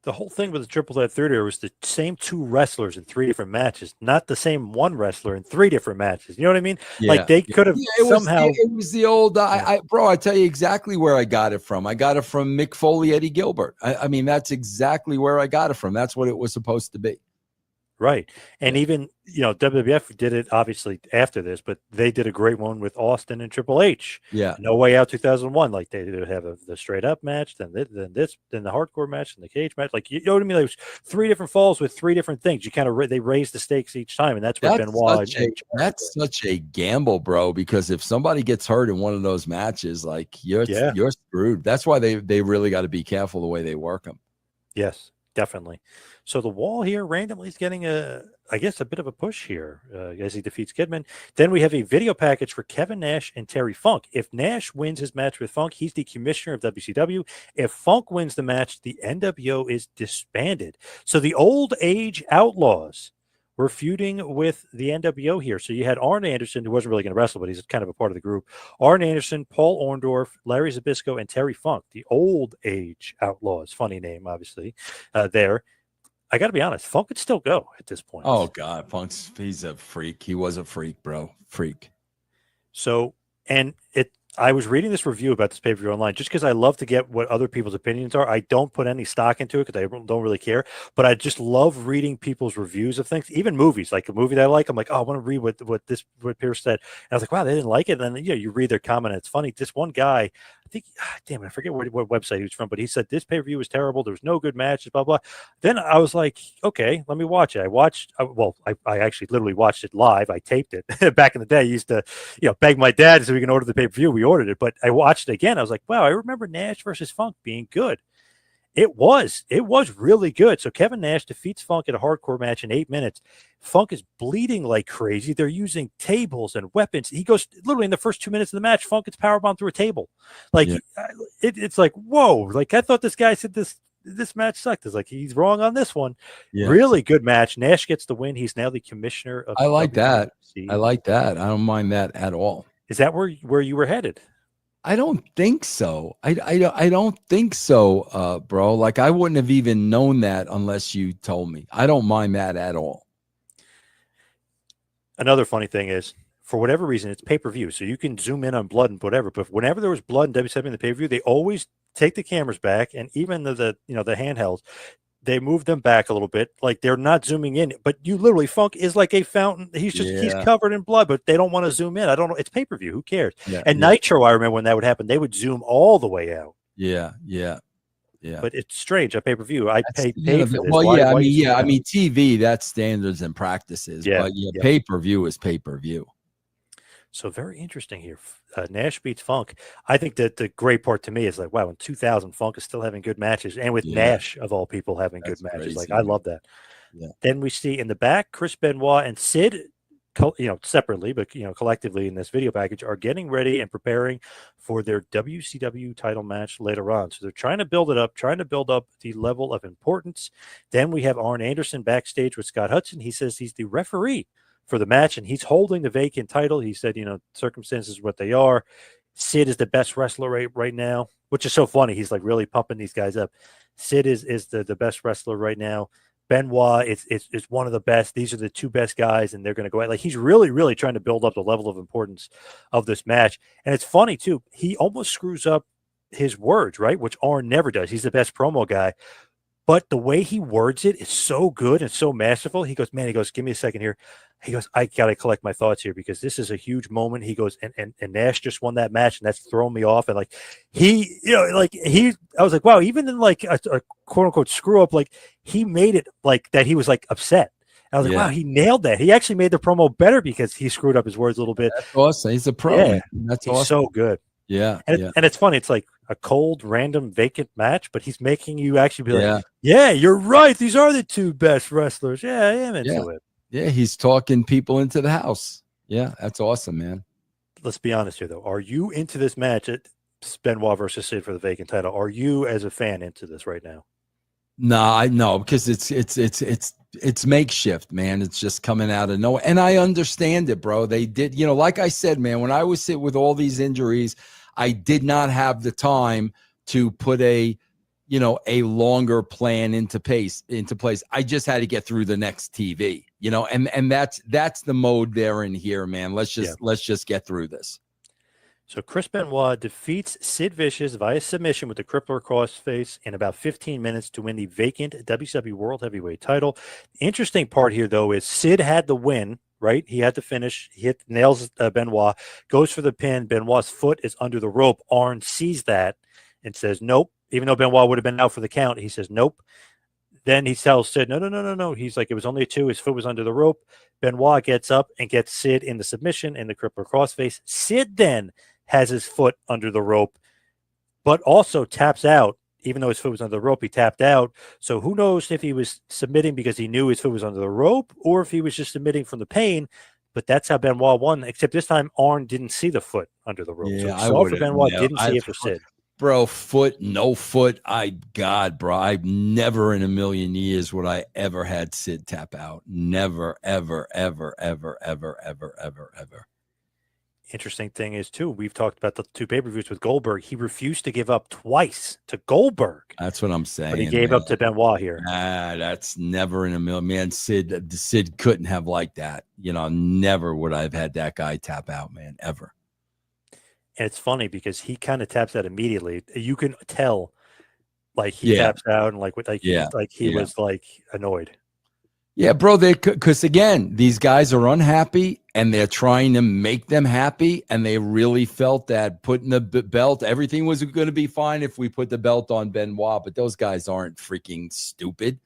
The whole thing with the Triple Threat Theater was the same 2 wrestlers in 3 different matches, not the same 1 wrestler in 3 different matches. You know what I mean? Yeah. Like they could have somehow. It was the old. Bro, I tell you exactly where I got it from. I got it from Mick Foley, Eddie Gilbert. I mean, that's exactly where I got it from. That's what it was supposed to be. Right. And even, WWF did it obviously after this, but they did a great one with Austin and Triple H. Yeah. No Way Out 2001. Like they would have the straight up match, then the hardcore match, and the cage match. Like, you know what I mean? Like, it was 3 different falls with 3 different things. You kind of, they raised the stakes each time. And that's what Benoit. That's such a gamble, bro, because if somebody gets hurt in one of those matches, like you're screwed. That's why they really got to be careful the way they work them. Yes. Definitely. So the Wall here randomly is getting a bit of a push here as he defeats Kidman. Then we have a video package for Kevin Nash and Terry Funk. If Nash wins his match with Funk, he's the commissioner of WCW. If Funk wins the match, the NWO is disbanded. So the Old Age Outlaws were feuding with the NWO here. So you had Arn Anderson, who wasn't really going to wrestle, but he's kind of a part of the group. Arn Anderson, Paul Orndorff, Larry Zbyszko, and Terry Funk, the Old Age Outlaws. Funny name, obviously, there. I got to be honest, Funk could still go at this point. Oh, God. He's a freak. He was a freak, bro. Freak. So, I was reading this review about this pay-per-view online just because I love to get what other people's opinions are. I don't put any stock into it because I don't really care, but I just love reading people's reviews of things, even movies. Like a movie that I like, I'm like, I want to read what Pierce said. And I was like, wow, they didn't like it. And then you read their comment. And it's funny. This one guy, I think, I forget what website he was from, but he said this pay-per-view was terrible. There was no good matches, blah, blah. Then I was like, okay, let me watch it. I actually literally watched it live. I taped it back in the day. I used to, beg my dad so we can order the pay-per-view. we ordered it, but I watched it again. I was like, wow, I remember Nash versus Funk being good. It was really good. So Kevin Nash defeats Funk at a hardcore match in 8 minutes. Funk is bleeding like crazy. They're using tables and weapons. He goes literally in the first 2 minutes of the match. Funk gets powerbombed through a table. Like it's like, whoa! Like I thought this guy said this match sucked. It's like he's wrong on this one. Yeah. Really good match. Nash gets the win. He's now the commissioner of. I like that. WCW. I like that. I don't mind that at all. Is that where you were headed? I don't think so. I don't think so, bro. Like I wouldn't have even known that unless you told me. I don't mind that at all. Another funny thing is, for whatever reason, it's pay-per-view, so you can zoom in on blood and whatever. But whenever there was blood in WCW in the pay-per-view, they always take the cameras back, and even the handhelds, they move them back a little bit, like they're not zooming in. But you literally, Funk is like a fountain. He's covered in blood, but they don't want to zoom in. I don't know. It's pay-per-view. Who cares? And Nitro, I remember when that would happen, they would zoom all the way out. Yeah. But it's strange on pay-per-view. I pay for this. Well, I mean, TV, that's standards and practices. But pay-per-view is pay-per-view. So very interesting here. Nash beats Funk. I think that the great part to me is like, wow, in 2000, Funk is still having good matches, and with Nash of all people having good matches. Crazy, like I love that. Yeah. Then we see in the back, Chris Benoit and Sid, separately, but collectively in this video package, are getting ready and preparing for their WCW title match later on. So they're trying to build it up, trying to build up the level of importance. Then we have Arn Anderson backstage with Scott Hudson. He says he's the referee for the match, and he's holding the vacant title. He said, circumstances what they are. Sid is the best wrestler right now, which is so funny. He's like really pumping these guys up. Sid is the best wrestler right now. Benoit is one of the best. These are the two best guys, and they're going to go out. Like he's really, really trying to build up the level of importance of this match. And it's funny too. He almost screws up his words, right? Which Arn never does. He's the best promo guy. But the way he words it is so good and so masterful. He goes, give me a second here. He goes, I got to collect my thoughts here because this is a huge moment. He goes, and Nash just won that match, and that's thrown me off. And like I was like, wow, even in like a quote unquote screw up, like he made it like that. He was like upset. And I was like, wow, he nailed that. He actually made the promo better because he screwed up his words a little bit. That's awesome. He's a pro. Yeah, that's awesome. So good. Yeah. And it's funny. It's like a cold, random, vacant match, but he's making you actually be like, yeah, you're right. These are the two best wrestlers. Yeah, I am into it. Yeah, he's talking people into the house. Yeah, that's awesome, man. Let's be honest here, though. Are you into this match at Benoit versus Sid for the vacant title? Are you, as a fan, into this right now? No, because it's makeshift, man. It's just coming out of nowhere. And I understand it, bro. They did, like I said, man, when I was hit with all these injuries, I did not have the time to put a longer plan into place. I just had to get through the next TV, and that's the mode they're in here, man. Let's just get through this. So Chris Benoit defeats Sid Vicious via submission with the crippler crossface in about 15 minutes to win the vacant WCW World Heavyweight title. The interesting part here, though, is Sid had the win, right? He had to finish. He nails Benoit, goes for the pin. Benoit's foot is under the rope. Arn sees that and says, nope. Even though Benoit would have been out for the count, he says, nope. Then he tells Sid, no. He's like, it was only a 2. His foot was under the rope. Benoit gets up and gets Sid in the submission in the crippler crossface. Sid then has his foot under the rope, but also taps out. Even though his foot was under the rope, he tapped out. So who knows if he was submitting because he knew his foot was under the rope or if he was just submitting from the pain. But that's how Benoit won, except this time Arn didn't see the foot under the rope. Yeah, so he saw for Benoit, didn't see it for Sid. Bro, foot, no foot. Bro, I've never in a million years would I ever had Sid tap out. Never, ever, ever, ever, ever, ever, ever, ever. Interesting thing is, too, we've talked about the 2 pay-per-views with Goldberg. He refused to give up twice to Goldberg. That's what I'm saying. But he gave up to Benoit here. That's never in a million. Man, Sid couldn't have liked that. Never would I have had that guy tap out, man, ever. And it's funny because he kind of taps out immediately. You can tell, like he taps out and he was like annoyed. Yeah, bro. Because again, these guys are unhappy and they're trying to make them happy, and they really felt that putting the belt, everything was going to be fine if we put the belt on Benoit. But those guys aren't freaking stupid.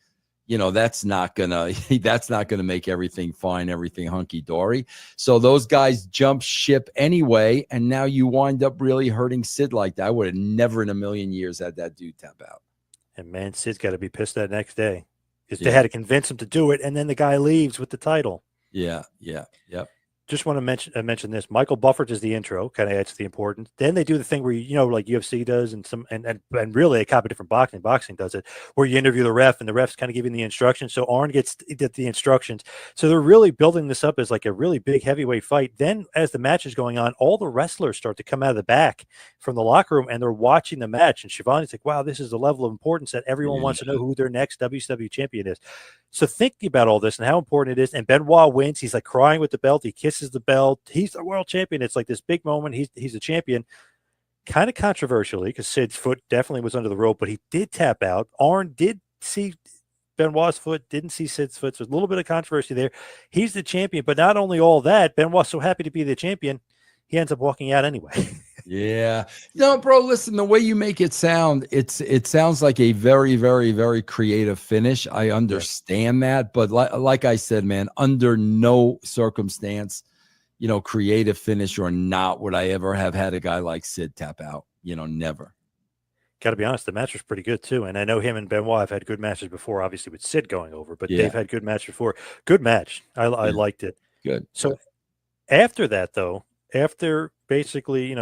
that's not gonna make everything fine, everything hunky-dory. So those guys jump ship anyway, and now you wind up really hurting Sid like that. I would have never in a million years had that dude tap out. And man, Sid's got to be pissed that next day because they had to convince him to do it, and then the guy leaves with the title. Yep. Just want to mention this. Michael Buffett is the intro, kind of adds to the importance. Then they do the thing where like UFC does, and really a copy different boxing. Boxing does it, where you interview the ref, and the ref's kind of giving the instructions. So Arn gets the instructions. So they're really building this up as like a really big heavyweight fight. Then as the match is going on, all the wrestlers start to come out of the back from the locker room, and they're watching the match. And Shivani's like, "Wow, this is the level of importance that everyone wants to know who their next WCW champion is." So thinking about all this and how important it is, and Benoit wins. He's like crying with the belt. He kisses the belt. He's the world champion. It's like this big moment. He's a champion. Kind of controversially, because Sid's foot definitely was under the rope, but he did tap out. Arn did see Benoit's foot, didn't see Sid's foot. So a little bit of controversy there. He's the champion, but not only all that, Benoit's so happy to be the champion, he ends up walking out anyway. Yeah. No, bro, listen, the way you make it sound, it sounds like a very, very, very creative finish. I understand that. But like I said, man, under no circumstance, creative finish or not, would I ever have had a guy like Sid tap out. Never. Got to be honest, the match was pretty good too. And I know him and Benoit have had good matches before, obviously with Sid going over, but they've had good matches before. Good match. I liked it. Good. So after that, though, after basically,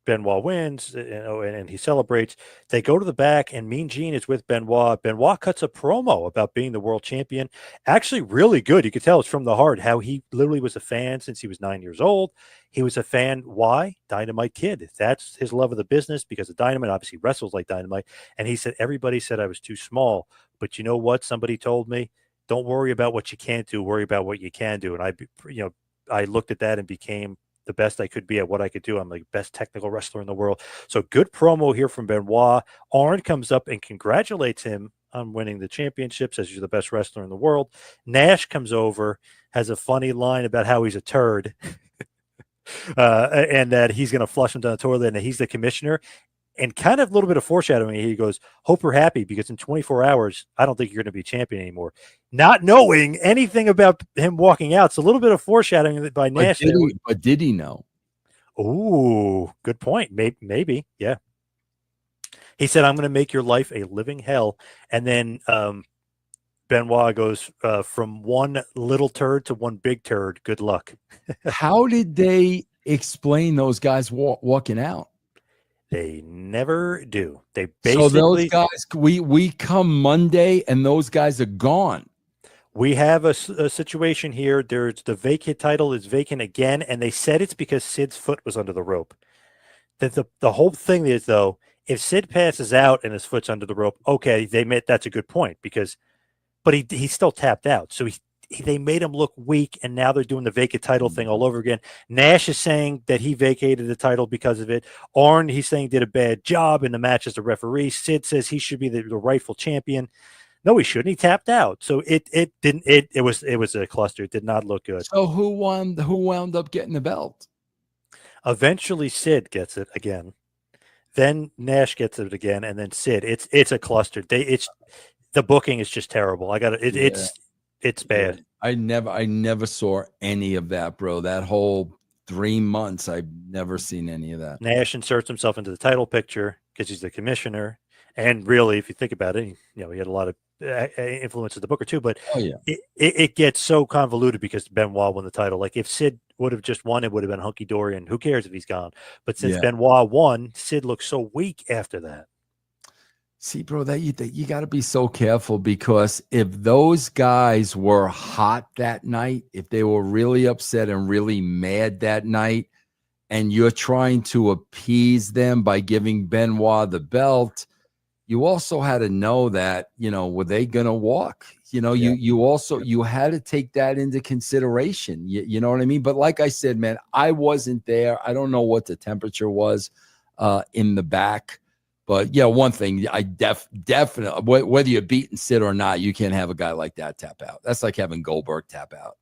Benoit wins, and he celebrates. They go to the back, and Mean Gene is with Benoit. Benoit cuts a promo about being the world champion. Actually, really good. You could tell it's from the heart how he literally was a fan since he was 9 years old. He was a fan. Why? Dynamite Kid. That's his love of the business because of Dynamite. Obviously, wrestles like Dynamite. And he said, everybody said I was too small. But you know what? Somebody told me, don't worry about what you can't do. Worry about what you can do. And I looked at that and became the best I could be at what I could do. I'm the best technical wrestler in the world. So good promo here from Benoit. Arn comes up and congratulates him on winning the championship, says you're the best wrestler in the world. Nash comes over, has a funny line about how he's a turd and that he's going to flush him down the toilet and that he's the commissioner. And kind of a little bit of foreshadowing. He goes, hope you're happy because in 24 hours, I don't think you're going to be champion anymore. Not knowing anything about him walking out. So a little bit of foreshadowing by Nash. But did he know? Oh, good point. Maybe. Yeah. He said, I'm going to make your life a living hell. And then Benoit goes from one little turd to one big turd. Good luck. How did they explain those guys walking out? They never do. They basically. So those guys, we come Monday and those guys are gone. We have a situation here. There's the vacant title is vacant again, and they said it's because Sid's foot was under the rope. The whole thing is, though, if Sid passes out and his foot's under the rope, okay, that's a good point but he still tapped out. So they made him look weak, and now they're doing the vacant title thing all over again. Nash is saying that he vacated the title because of it. Arn, he's saying, did a bad job in the match as the referee. Sid says he should be the rightful champion. No, he shouldn't. He tapped out. So it was a cluster. It did not look good. So who wound up getting the belt? Eventually Sid gets it again. Then Nash gets it again, and then Sid. It's a cluster. The booking is just terrible. It's bad. I never saw any of that, bro. That whole 3 months, I've never seen any of that. Nash inserts himself into the title picture because he's the commissioner. And really, if you think about it, he had a lot of influence of the Booker too. But it gets so convoluted because Benoit won the title. Like if Sid would have just won, it would have been hunky dory, and who cares if he's gone? But since Benoit won, Sid looks so weak after that. See, bro, that you got to be so careful because if those guys were hot that night, if they were really upset and really mad that night, and you're trying to appease them by giving Benoit the belt, you also had to know that, were they going to walk? You had to take that into consideration. You know what I mean? But like I said, man, I wasn't there. I don't know what the temperature was in the back. But yeah, one thing I definitely, whether you're beating Sid or not, you can't have a guy like that tap out. That's like having Goldberg tap out.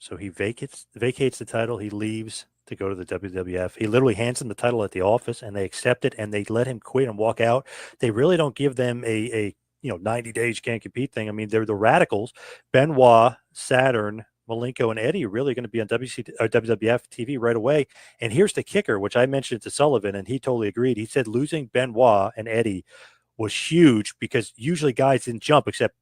So he vacates the title. He leaves to go to the WWF. He literally hands him the title at the office, and they accept it, and they let him quit and walk out. They really don't give them a 90 days can't compete thing. I mean, they're the Radicals, Benoit, Saturn, Malenko, and Eddie are really going to be on WWF TV right away. And here's the kicker, which I mentioned to Sullivan, and he totally agreed. He said losing Benoit and Eddie was huge because usually guys didn't jump except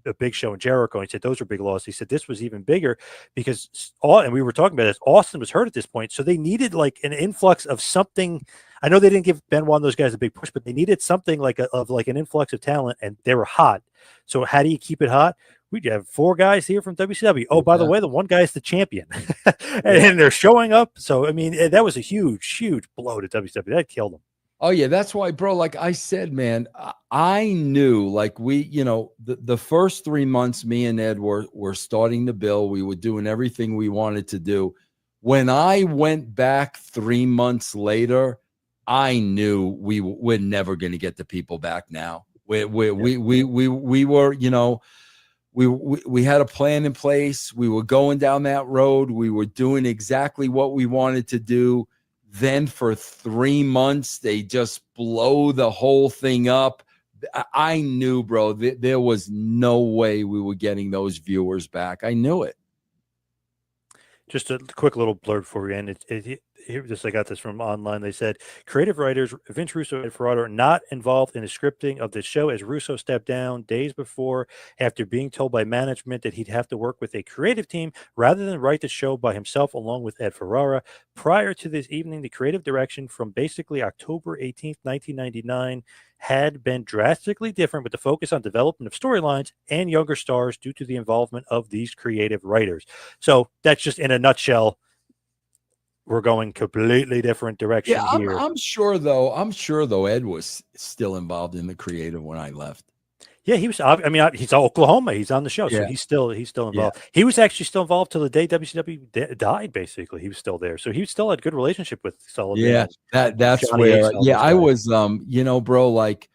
a Big Show and Jericho. And he said those were big losses. He said this was even bigger because and we were talking about this. Austin was hurt at this point, so they needed like an influx of something. I know they didn't give Benoit and those guys a big push, but they needed something like an influx of talent, and they were hot. So how do you keep it hot? We have 4 guys here from WCW. Oh, by the way, the one guy is the champion, and they're showing up. So I mean, that was a huge blow to WCW. That killed them. Oh yeah, that's why, bro. Like I said, man, I knew like the first 3 months, me and Ed were starting to build. We were doing everything we wanted to do. When I went back 3 months later, I knew we're never going to get the people back. Now we were, we had a plan in place. We were going down that road. We were doing exactly what we wanted to do. Then for 3 months, they just blow the whole thing up. I knew, bro, there was no way we were getting those viewers back. I knew it. Just a quick little blurb for you, and I got this from online. They said creative writers Vince Russo and Ferraro are not involved in the scripting of the show, as Russo stepped down days before after being told by management that he'd have to work with a creative team rather than write the show by himself along with Ed Ferrara. Prior to this evening, the creative direction from basically October 18th, 1999 had been drastically different, with the focus on development of storylines and younger stars due to the involvement of these creative writers. So that's just in a nutshell. We're going completely different direction here. I'm sure though Ed was still involved in the creative when I left. Yeah, he was. I mean, he's Oklahoma. He's on the show, so he's still involved. Yeah. He was actually still involved till the day WCW died. Basically, he was still there, so he still had a good relationship with Sullivan. Yeah, that's Johnny where. I was. Bro, like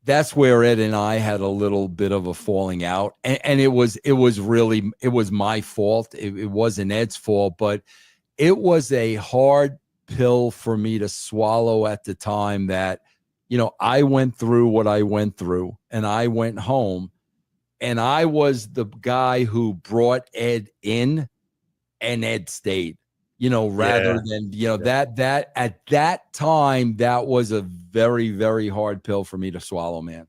that's where Ed and I had a little bit of a falling out, and it was my fault. It wasn't Ed's fault, but it was a hard pill for me to swallow at the time that. I went through what I went through, and I went home, and I was the guy who brought Ed in, and Ed stayed, rather than, that at that time, that was a very, very hard pill for me to swallow, man.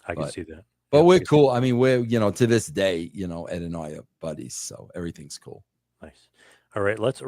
I can see that. But we're cool. I mean, we're, to this day, Ed and I are buddies, so everything's cool. Nice. All right, let's